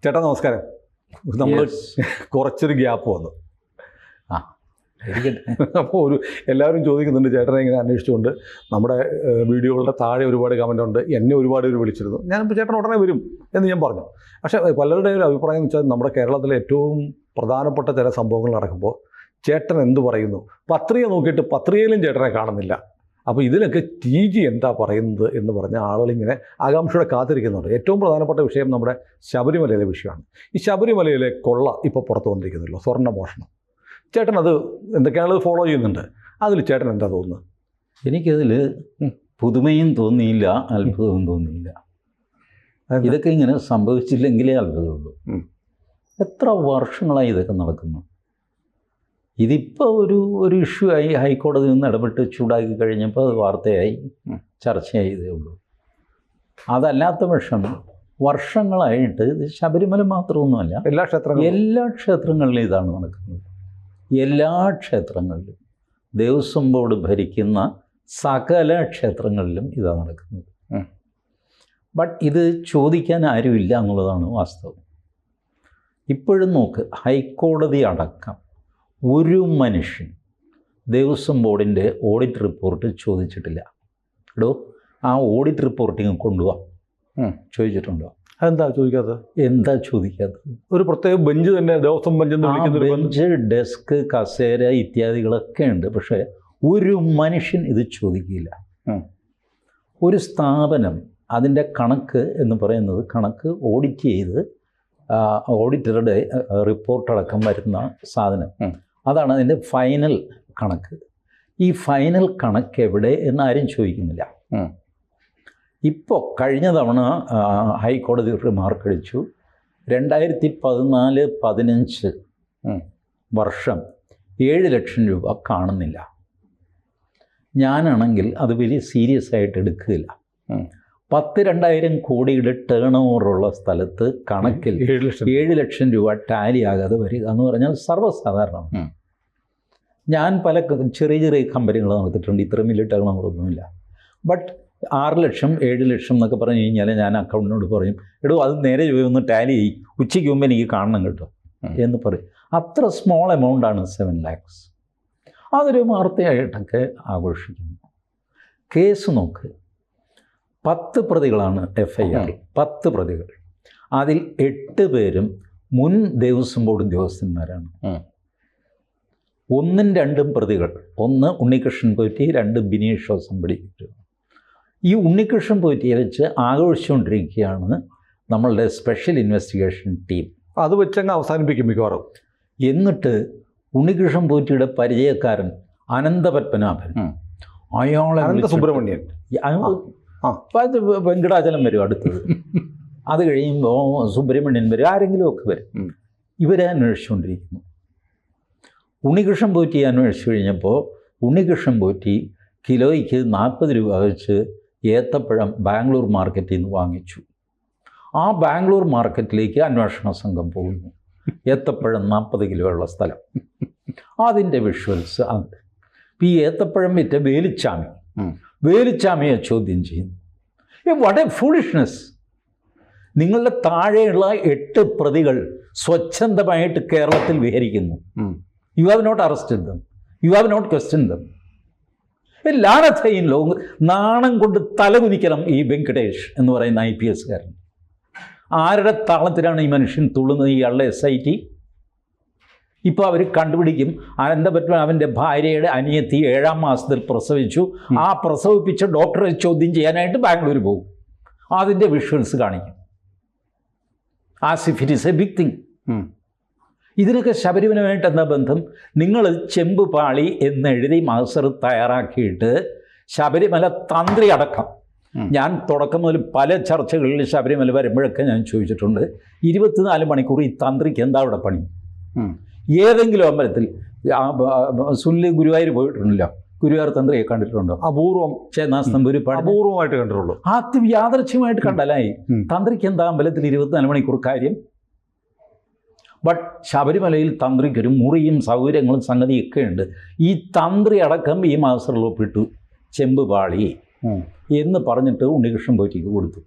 ചേട്ടാ നമസ്കാരം. നമ്മൾ കുറച്ചൊരു ഗ്യാപ്പ് വന്നു. അപ്പോൾ എല്ലാവരും ചോദിക്കുന്നുണ്ട് ചേട്ടനെ ഇങ്ങനെ അന്വേഷിച്ചുകൊണ്ട്. നമ്മുടെ വീഡിയോകളുടെ താഴെ ഒരുപാട് കമൻ്റ് ഉണ്ട്. എന്നെ ഒരുപാട് പേര് വിളിച്ചിരുന്നു. ഞാനിപ്പോൾ ചേട്ടൻ ഉടനെ വരും എന്ന് ഞാൻ പറഞ്ഞു. പക്ഷേ പലരുടെ ഒരു അഭിപ്രായം എന്ന് വെച്ചാൽ നമ്മുടെ കേരളത്തിലെ ഏറ്റവും പ്രധാനപ്പെട്ട ചില സംഭവങ്ങൾ നടക്കുമ്പോൾ ചേട്ടൻ എന്ത് പറയുന്നു, പത്രിക നോക്കിയിട്ട് പത്രികയിലും ചേട്ടനെ കാണുന്നില്ല. അപ്പോൾ ഇതിലൊക്കെ ടി ജി എന്താ പറയുന്നത് എന്ന് പറഞ്ഞ ആളുകളിങ്ങനെ ആകാംക്ഷയോടെ കാത്തിരിക്കുന്നുണ്ട്. ഏറ്റവും പ്രധാനപ്പെട്ട വിഷയം നമ്മുടെ ശബരിമലയിലെ വിഷയമാണ്. ഈ ശബരിമലയിലെ കൊള്ള ഇപ്പോൾ പുറത്തു വന്നിരിക്കുന്നല്ലോ, സ്വർണ്ണമോഷണം. ചേട്ടൻ അത് എന്തൊക്കെയാണത് ഫോളോ ചെയ്യുന്നുണ്ട്, അതിൽ ചേട്ടൻ എന്താ തോന്നുന്നത്? എനിക്കതിൽ പുതുമയും തോന്നിയില്ല, അത്ഭുതവും തോന്നിയില്ല. ഇതൊക്കെ ഇങ്ങനെ സംഭവിച്ചില്ലെങ്കിലേ അത്ഭുതമുള്ളൂ. എത്ര വർഷങ്ങളായി ഇതൊക്കെ നടക്കുന്നു. ഇതിപ്പോൾ ഒരു ഇഷ്യൂ ആയി, ഹൈക്കോടതി നിന്ന് ഇടപെട്ട് ചൂടാക്കി കഴിഞ്ഞപ്പോൾ അത് വാർത്തയായി, ചർച്ചയായി ഇതേ ഉള്ളൂ. അതല്ലാത്ത പക്ഷം വർഷങ്ങളായിട്ട് ഇത് ശബരിമല മാത്രമൊന്നുമല്ല, എല്ലാ ക്ഷേത്രങ്ങളിലും ഇതാണ് നടക്കുന്നത്. എല്ലാ ക്ഷേത്രങ്ങളിലും ദേവസ്വം ബോർഡ് ഭരിക്കുന്ന സകല ക്ഷേത്രങ്ങളിലും ഇതാണ് നടക്കുന്നത്. ബട്ട് ഇത് ചോദിക്കാൻ ആരുമില്ല എന്നുള്ളതാണ് വാസ്തവം. ഇപ്പോഴും നോക്ക്, ഹൈക്കോടതി അടക്കം ഒരു മനുഷ്യൻ ദേവസ്വം ബോർഡിൻ്റെ ഓഡിറ്റ് റിപ്പോർട്ട് ചോദിച്ചിട്ടില്ല. എടോ, ആ ഓഡിറ്റ് റിപ്പോർട്ടിങ് കൊണ്ടുപോകാം ചോദിച്ചിട്ടുണ്ടോ? അതെന്താ ചോദിക്കാത്തത്? എന്താ ചോദിക്കാത്തത്? ഒരു പ്രത്യേക ബെഞ്ച് തന്നെ, ദേവസ്വം ബെഞ്ച്, ഡെസ്ക്, കസേര ഇത്യാദികളൊക്കെ ഉണ്ട്. പക്ഷേ ഒരു മനുഷ്യൻ ഇത് ചോദിക്കില്ല. ഒരു സ്ഥാപനം അതിൻ്റെ കണക്ക് എന്ന് പറയുന്നത്, കണക്ക് ഓഡിറ്റ് ചെയ്ത് ഓഡിറ്ററുടെ റിപ്പോർട്ടടക്കം വരുന്ന സാധനം, അതാണ് അതിൻ്റെ ഫൈനൽ കണക്ക്. ഈ ഫൈനൽ കണക്ക് എവിടെ എന്നാരും ചോദിക്കുന്നില്ല. ഇപ്പോൾ കഴിഞ്ഞ തവണ ഹൈക്കോടതി റിമാർക്ക് അടിച്ചു, 2014-15 വർഷം 7 ലക്ഷം രൂപ കാണുന്നില്ല. ഞാനാണെങ്കിൽ അത് വലിയ സീരിയസ് ആയിട്ട് എടുക്കുകയില്ല. 10-2000 കോടിയുടെ ടേൺ ഓവറുള്ള സ്ഥലത്ത് കണക്കിൽ 7 ലക്ഷം രൂപ ടാലി ആകാതെ വരിക എന്ന് പറഞ്ഞാൽ സർവ്വസാധാരണമാണ്. ഞാൻ പല ചെറിയ ചെറിയ കമ്പനികൾ നടത്തിയിട്ടുണ്ട്, ഇത്രയും വലിയ ടേൺ ഓവറൊന്നുമില്ല. ബട്ട് 6 ലക്ഷം 7 ലക്ഷം എന്നൊക്കെ പറഞ്ഞു കഴിഞ്ഞാൽ ഞാൻ അക്കൗണ്ടിനോട് പറയും, എടോ അത് നേരെ ഒന്ന് ടാലി ചെയ്യും, ഉച്ചയ്ക്ക് മുമ്പ് എനിക്ക് കാണണം കേട്ടോ എന്ന് പറയും. അത്ര സ്മോൾ എമൗണ്ടാണ് 7 lakhs. അതൊരു വാർത്തയായിട്ടൊക്കെ ആഘോഷിക്കുന്നു. കേസ് നോക്ക്, 10 പ്രതികളാണ് FIR, 10 പ്രതികൾ. അതിൽ 8 പേരും മുൻ ദേവസ്വം ബോർഡ് ഉദ്യോഗസ്ഥന്മാരാണ്. 1ഉം 2ഉം പ്രതികൾ, 1 ഉണ്ണികൃഷ്ണൻ പോറ്റി, 2 ബിനീഷ് ഓസമ്പടി. ഈ ഉണ്ണികൃഷ്ണൻ പോറ്റിയെ വെച്ച് ആഘോഷിച്ചുകൊണ്ടിരിക്കുകയാണ് നമ്മളുടെ സ്പെഷ്യൽ ഇൻവെസ്റ്റിഗേഷൻ ടീം. അത് വെച്ചങ്ങ് അവസാനിപ്പിക്കും മിക്കവാറും. എന്നിട്ട് ഉണ്ണികൃഷ്ണൻ പോറ്റിയുടെ പരിചയക്കാരൻ അനന്തപത്മനാഭൻ, അയാളെ സുബ്രഹ്മണ്യൻ, വെങ്കടാചലം വരും അടുത്തത്. അത് കഴിയുമ്പോൾ സുബ്രഹ്മണ്യൻ വരും, ആരെങ്കിലുമൊക്കെ വരും. ഇവരെ അന്വേഷിച്ചുകൊണ്ടിരിക്കുന്നു. ഉണ്ണികൃഷ്ണൻ പോറ്റി അന്വേഷിച്ചു കഴിഞ്ഞപ്പോൾ ഉണ്ണികൃഷ്ണൻ പോറ്റി കിലോയ്ക്ക് 40 രൂപ വെച്ച് ഏത്തപ്പഴം ബാംഗ്ലൂർ മാർക്കറ്റിൽ നിന്ന് വാങ്ങിച്ചു. ആ ബാംഗ്ലൂർ മാർക്കറ്റിലേക്ക് അന്വേഷണ സംഘം പോകുന്നു. ഏത്തപ്പഴം 40 കിലോ ഉള്ള സ്ഥലം, അതിൻ്റെ വിഷ്വൽസ് അത്. ഈ ഏത്തപ്പഴം വിറ്റ വേലുച്ചാമിയെ ചോദ്യം ചെയ്യുന്നു. What a foolishness! നിങ്ങളുടെ താഴെയുള്ള 8 പ്രതികൾ സ്വച്ഛന്തമായിട്ട് കേരളത്തിൽ വിഹരിക്കുന്നു. You have not arrested them, you have not questioned them. ലാനത്തയിലോ നാണം കൊണ്ട് തലകുനിക്കണം ഈ വെങ്കടേഷ് എന്ന് പറയുന്ന IPS കാരൻ. ആരുടെ താളത്തിലാണ് ഈ മനുഷ്യൻ തുള്ളുന്നത്? ഇയാളുടെ SIT. ഇപ്പോൾ അവർ കണ്ടുപിടിക്കും. അനന്തപത്മൻ അവൻ്റെ ഭാര്യയുടെ അനിയത്തി 7ാം മാസത്തിൽ പ്രസവിച്ചു. ആ പ്രസവിപ്പിച്ച ഡോക്ടറെ ചോദ്യം ചെയ്യാനായിട്ട് ബാംഗ്ലൂർ പോകും. അതിൻ്റെ വിഷ്വൽസ് കാണിക്കും. As if it is a big thing. ഇതിനൊക്കെ ശബരിമലയുമായിട്ട് എന്താ ബന്ധം? നിങ്ങൾ ചെമ്പ് പാളി എന്നെഴുതി മാസ്റ്റർ തയ്യാറാക്കിയിട്ട് ശബരിമല തന്ത്രി അടക്കം, ഞാൻ തുടക്കം മുതൽ പല ചർച്ചകളിൽ ശബരിമല വരുമ്പോഴൊക്കെ ഞാൻ ചോദിച്ചിട്ടുണ്ട്, 24 മണിക്കൂർ ഈ തന്ത്രിക്ക് എന്താ അവിടെ പണി? ഏതെങ്കിലും അമ്പലത്തിൽ സുല്ലി ഗുരുവായൂർ പോയിട്ടുണ്ടല്ലോ, ഗുരുവായൂർ തന്ത്രിയെ കണ്ടിട്ടുണ്ടോ? അപൂർവം. ചേന്നാസ്തംപൂരി അപൂർവമായിട്ട് കണ്ടിട്ടുള്ളൂ. ആദ്യം യാദൃച്ഛ്യമായിട്ട് കണ്ടലായി. തന്ത്രിക്ക് എന്താ അമ്പലത്തിൽ 24 മണിക്കൂർ കാര്യം? ബട്ട് ശബരിമലയിൽ തന്ത്രിക്കൊരു മുറിയും സൗകര്യങ്ങളും സംഗതിയൊക്കെ ഉണ്ട്. ഈ തന്ത്രി അടക്കം ഈ മാസ്റ്ററിൽ ഒപ്പിട്ടു ചെമ്പ് പാളി എന്ന് പറഞ്ഞിട്ട് ഉണ്ണികൃഷ്ണൻ പോറ്റിക്ക് കൊടുത്തു.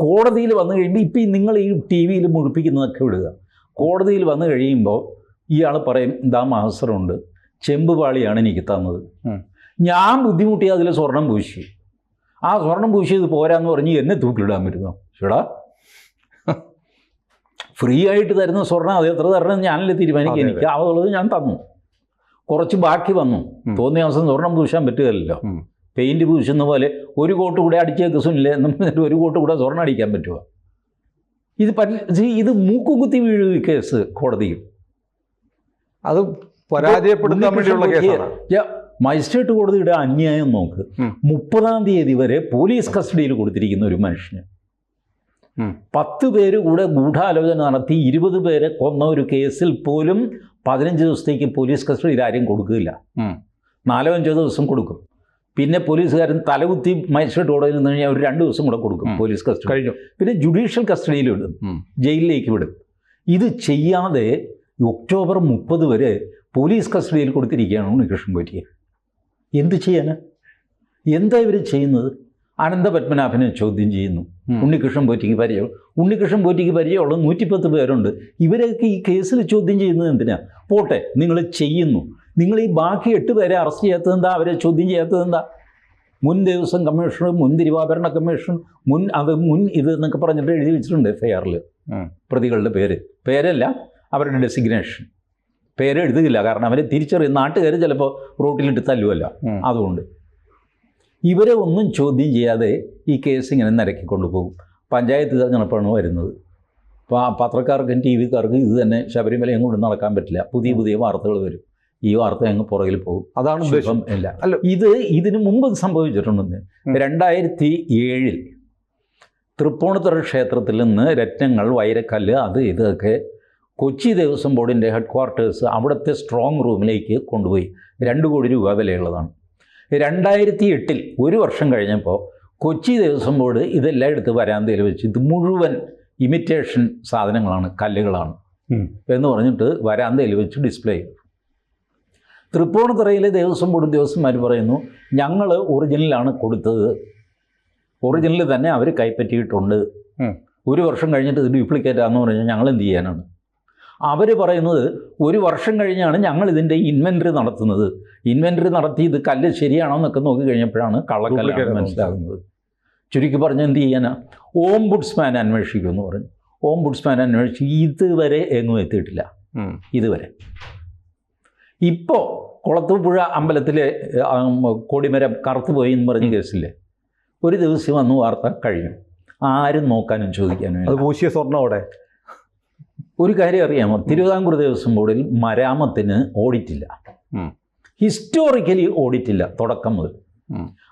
കോടതിയിൽ വന്നു കഴിയുമ്പോൾ ഇപ്പം നിങ്ങൾ ഈ ടി വിയിൽ മുഴിപ്പിക്കുന്നതൊക്കെ വിടുക. കോടതിയിൽ വന്നു കഴിയുമ്പോൾ ഇയാൾ പറയും ഇതാ മാസ്റ്ററുണ്ട്, ചെമ്പ് പാളിയാണ് എനിക്ക് തന്നത്, ഞാൻ ബുദ്ധിമുട്ടി അതിൽ സ്വർണം പൂശി, ആ സ്വർണം പൂശിയത് പോരാന്ന് പറഞ്ഞ് എന്നെ തൂക്കിലിടാൻ പറ്റുന്നു. ചേടാ, ഫ്രീ ആയിട്ട് തരുന്ന സ്വർണം അത് എത്ര തരണം ഞാനല്ലേ തീരുമാനിക്കുക, എനിക്ക് ആവുള്ളത് ഞാൻ തന്നു, കുറച്ച് ബാക്കി വന്നു, തോന്നിയ ദിവസം സ്വർണം പൂശാൻ പറ്റുകയല്ലോ. പെയിൻറ്റ് പൂശുന്ന പോലെ ഒരു കോട്ട് കൂടെ അടിച്ചേക്ക് സുനില്ലേ എന്നിട്ട് ഒരു കോട്ട് കൂടെ സ്വർണ്ണം അടിക്കാൻ പറ്റുമോ? ഇത് മൂക്കുകുത്തി വീഴുക കേസ് കോടതിയിൽ. അത് പരാജയപ്പെടുത്താൻ വേണ്ടിയുള്ള കേസാണ്. മജിസ്ട്രേറ്റ് കോടതിയുടെ അന്യായം നോക്ക്. 30-ാം തീയതി വരെ പോലീസ് കസ്റ്റഡിയിൽ കൊടുത്തിരിക്കുന്ന ഒരു മനുഷ്യന് 10 പേര് കൂടെ ഗൂഢാലോചന നടത്തി 20 പേരെ കൊന്ന ഒരു കേസിൽ പോലും 15 ദിവസത്തേക്ക് പോലീസ് കസ്റ്റഡിയിൽ ആരെയും കൊടുക്കില്ല. 4-5 ദിവസം കൊടുക്കും. പിന്നെ പോലീസുകാരൻ തലകുത്തി മജിസ്ട്രേറ്റ് കോടതിയിൽ നിന്ന് കഴിഞ്ഞാൽ ഒരു 2 ദിവസം കൂടെ കൊടുക്കും പോലീസ് കസ്റ്റഡി കഴിഞ്ഞു. പിന്നെ ജുഡീഷ്യൽ കസ്റ്റഡിയിൽ വിടും, ജയിലിലേക്ക് വിടും. ഇത് ചെയ്യാതെ ഒക്ടോബർ 30 വരെ പോലീസ് കസ്റ്റഡിയിൽ കൊടുത്തിരിക്കുകയാണ് ഉണ്ണികൃഷ്ണൻ പോറ്റിയെ. എന്ത് ചെയ്യാനാ? എന്താ ഇവർ ചെയ്യുന്നത്? അനന്തപത്മനാഭനെ ചോദ്യം ചെയ്യുന്നു. ഉണ്ണികൃഷ്ണൻ പോറ്റിക്ക് പരിചയമുള്ള 110 പേരുണ്ട്. ഇവരൊക്കെ ഈ കേസിൽ ചോദ്യം ചെയ്യുന്നത് എന്തിനാ? പോട്ടെ, നിങ്ങൾ ചെയ്യുന്നു. നിങ്ങൾ ഈ ബാക്കി 8 പേരെ അറസ്റ്റ് ചെയ്യാത്തത് എന്താ? അവരെ ചോദ്യം ചെയ്യാത്തത് എന്താ? മുൻ ദേവസ്വം കമ്മീഷണർ, മുൻ തിരുവാഭരണ കമ്മീഷൻ, മുൻ ഇത് എന്നൊക്കെ പറഞ്ഞിട്ട് എഴുതി വെച്ചിട്ടുണ്ട് FIR-ൽ പ്രതികളുടെ പേരല്ല, അവരുടെ ഡെസിഗ്നേഷൻ. പേര് എഴുതുകയില്ല, കാരണം അവരെ തിരിച്ചറിയും. നാട്ടുകാർ ചിലപ്പോൾ റോട്ടിലിട്ട് തല്ലുമല്ല. അതുകൊണ്ട് ഇവരെ ഒന്നും ചോദ്യം ചെയ്യാതെ ഈ കേസ് ഇങ്ങനെ നിരക്കിക്കൊണ്ടുപോകും. പഞ്ചായത്ത് തെരഞ്ഞെടുപ്പാണ് വരുന്നത്. അപ്പോൾ പത്രക്കാർക്കും TV ക്കാർക്കും ഇത് തന്നെ ശബരിമലയും കൊണ്ട് നടക്കാൻ പറ്റില്ല. പുതിയ വാർത്തകൾ വരും. ഈ വാർത്ത അങ്ങ് പുറകിൽ പോകും. അതാണ് ഉദ്ദേശം. അല്ല, ഇതിന് മുമ്പ് സംഭവിച്ചിട്ടുണ്ടെന്ന്. 2007 തൃപ്പൂണിത്തുറ ക്ഷേത്രത്തിൽ നിന്ന് രത്നങ്ങൾ, വൈരക്കല്ല്, അത് ഇതൊക്കെ കൊച്ചി ദേവസ്വം ബോർഡിൻ്റെ ഹെഡ്ക്വാർട്ടേഴ്സ് അവിടുത്തെ സ്ട്രോങ് റൂമിലേക്ക് കൊണ്ടുപോയി. 2 കോടി രൂപ വിലയുള്ളതാണ്. 2008 1 വർഷം കഴിഞ്ഞപ്പോൾ കൊച്ചി ദേവസ്വം ബോർഡ് ഇതെല്ലാം എടുത്ത് വരാന്തയിൽ വെച്ച് ഇത് മുഴുവൻ ഇമിറ്റേഷൻ സാധനങ്ങളാണ്, കല്ലുകളാണ് എന്ന് പറഞ്ഞിട്ട് വരാന്തയിൽ വെച്ച് ഡിസ്പ്ലേ ചെയ്തു. തൃപ്പൂണിത്തുറയിലെ ദേവസ്വം ബോർഡ് ഉദ്യോഗസ്ഥന്മാർ പറയുന്നു ഞങ്ങൾ ഒറിജിനലാണ് കൊടുത്തത്, ഒറിജിനൽ തന്നെ അവർ കൈപ്പറ്റിയിട്ടുണ്ട്. 1 വർഷം കഴിഞ്ഞിട്ട് ഇത് ഡ്യൂപ്ലിക്കേറ്റാന്ന് പറഞ്ഞാൽ ഞങ്ങൾ എന്ത് ചെയ്യാനാണ്? അവർ പറയുന്നത് 1 വർഷം കഴിഞ്ഞാണ് ഞങ്ങൾ ഇതിൻ്റെ ഇൻവെൻറ്ററി നടത്തുന്നത്. ഇൻവെൻറ്ററി നടത്തി ഇത് കല്ല് ശരിയാണോ എന്നൊക്കെ നോക്കി കഴിഞ്ഞപ്പോഴാണ് കള്ളക്കല്ലാണ് മനസ്സിലാകുന്നത്. ചുരുക്കി പറഞ്ഞാൽ എന്ത് ചെയ്യാനാ? ഓംബുഡ്സ്മാൻ അന്വേഷിക്കുമെന്ന് പറഞ്ഞു. ഓംബുഡ്സ്മാൻ അന്വേഷിച്ച് ഇതുവരെ എങ്ങും എത്തിയിട്ടില്ല. ഇതുവരെ ഇപ്പോൾ കുളത്തൂപ്പുഴ അമ്പലത്തിലെ കൊടിമരം കറുത്തുപോയി എന്ന് പറഞ്ഞ കേസില്ലേ, ഒരു ദിവസം വന്നു വാർത്ത കഴിഞ്ഞു. ആരും നോക്കാനും ചോദിക്കാനും. അത് പൂശിയ സ്വർണ്ണോടെ ഒരു കാര്യം അറിയാമോ? തിരുവിതാംകൂർ ദേവസ്വം ബോർഡിൽ മരാമത്തിന് ഓഡിറ്റില്ല, ഹിസ്റ്റോറിക്കലി ഓഡിറ്റില്ല തുടക്കം മുതൽ.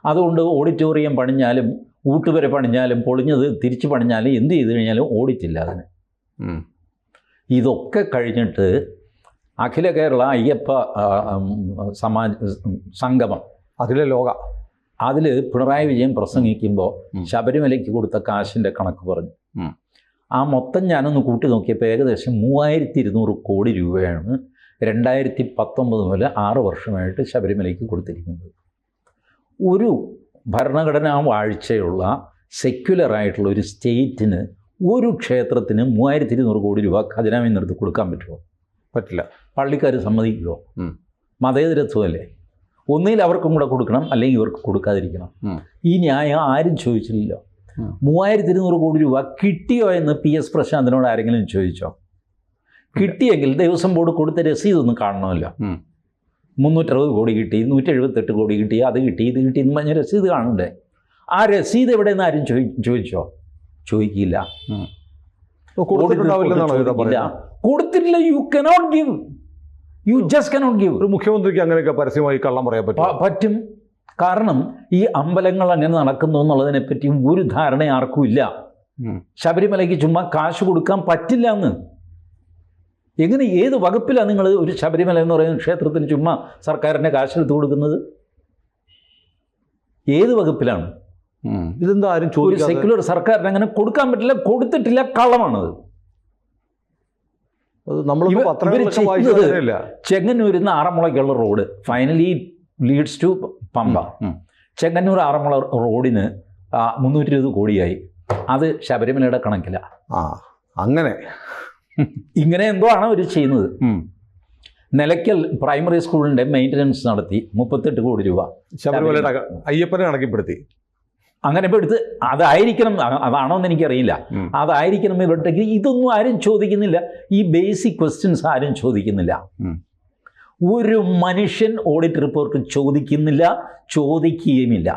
അതുകൊണ്ട് ഓഡിറ്റോറിയം പണിഞ്ഞാലും ഊട്ടുവരെ പണിഞ്ഞാലും പൊളിഞ്ഞത് തിരിച്ചു പണിഞ്ഞാലും എന്ത് ചെയ്ത് കഴിഞ്ഞാലും ഓഡിറ്റില്ല അതിന്. ഇതൊക്കെ കഴിഞ്ഞിട്ട് അഖില കേരള അയ്യപ്പ സംഗമം അതിൽ പിണറായി വിജയൻ പ്രസംഗിക്കുമ്പോൾ ശബരിമലയ്ക്ക് കൊടുത്ത കാശിൻ്റെ കണക്ക് പറഞ്ഞു. ആ മൊത്തം ഞാനൊന്ന് കൂട്ടി നോക്കിയപ്പോൾ ഏകദേശം 3200 കോടി രൂപയാണ് 2019 മുതൽ 6 വർഷമായിട്ട് ശബരിമലയ്ക്ക് കൊടുത്തിരിക്കുന്നത്. ഒരു ഭരണഘടനാ വാഴ്ചയുള്ള സെക്യുലറായിട്ടുള്ള ഒരു സ്റ്റേറ്റിന്, ഒരു ക്ഷേത്രത്തിന് 3200 കോടി രൂപ ഖജനാവിൽ നിന്നെടുത്ത് കൊടുക്കാൻ പറ്റുമോ? പറ്റില്ല. പള്ളിക്കാർ സമ്മതിക്കുമോ? മതേതരത്വമല്ലേ. ഒന്നിൽ അവർക്കും കൂടെ കൊടുക്കണം, അല്ലെങ്കിൽ ഇവർക്ക് കൊടുക്കാതിരിക്കണം. ഈ ന്യായം ആരും ചോദിച്ചില്ല. 3200 കോടി രൂപ കിട്ടിയോ എന്ന് PS പ്രശാന്തിനോട് ആരെങ്കിലും ചോദിച്ചോ? കിട്ടിയെങ്കിൽ ദേവസ്വം ബോർഡ് കൊടുത്ത രസീതൊന്നും കാണണമല്ലോ. 360 കോടി കിട്ടി, 178 കോടി കിട്ടി, അത് കിട്ടി, ഇത് കിട്ടി എന്ന് പറഞ്ഞ രസീത് കാണണ്ടേ? ആ രസീത് എവിടെയെന്ന് ആരും ചോദിച്ചോ? ചോദിക്കില്ല. കൊടുത്തിട്ടില്ല. You cannot give, you just cannot give. ഒരു മുഖ്യമന്ത്രിക്ക് അങ്ങനെയൊക്കെ പരസ്യമായി കള്ളം പറയാൻ പറ്റും. കാരണം ഈ അമ്പലങ്ങൾ അങ്ങനെ നടക്കുന്നു എന്നുള്ളതിനെപ്പറ്റി ഒരു ധാരണ ആർക്കും ഇല്ല. ശബരിമലയ്ക്ക് ചുമ്മാ കാശ് കൊടുക്കാൻ പറ്റില്ല എന്ന്. എങ്ങനെ, ഏത് വകുപ്പിലാണ് നിങ്ങൾ ഒരു ശബരിമല എന്ന് പറയുന്ന ക്ഷേത്രത്തിന് ചുമ്മാ സർക്കാരിൻ്റെ കാശെടുത്ത് കൊടുക്കുന്നത്? ഏത് വകുപ്പിലാണ്? ഇതെന്താ ആരും ഒരു സെക്യുലർ സർക്കാരിന് അങ്ങനെ കൊടുക്കാൻ പറ്റില്ല, കൊടുത്തിട്ടില്ല, കള്ളമാണത്. ചെങ്ങന്നൂരിൽ നിന്ന് ആറന്മുളയ്ക്കുള്ള road finally leads to Pamba. Chengannur Aranmula റോഡിന് 320 കോടിയായി. അത് ശബരിമലയുടെ കണക്കില്ല. ആ അങ്ങനെ ഇങ്ങനെ എന്തോ ആണ് അവർ ചെയ്യുന്നത്. നിലയ്ക്കൽ പ്രൈമറി സ്കൂളിൻ്റെ മെയിൻ്റനൻസ് നടത്തി 38 കോടി രൂപ ശബരിമലയുടെ അയ്യപ്പനെ കണക്കിപ്പെടുത്തി. അങ്ങനെ ഇപ്പോൾ എടുത്ത് അതായിരിക്കണം, അതാണോ എന്ന് എനിക്കറിയില്ല, അതായിരിക്കണം ഇവരുടെക്ക്. ഇതൊന്നും ആരും ചോദിക്കുന്നില്ല, ഈ ബേസിക് ക്വസ്റ്റ്യൻസ് ആരും ചോദിക്കുന്നില്ല. ഒരു മനുഷ്യൻ ഓഡിറ്റ് റിപ്പോർട്ട് ചോദിക്കുന്നില്ല, ചോദിക്കുകയുമില്ല.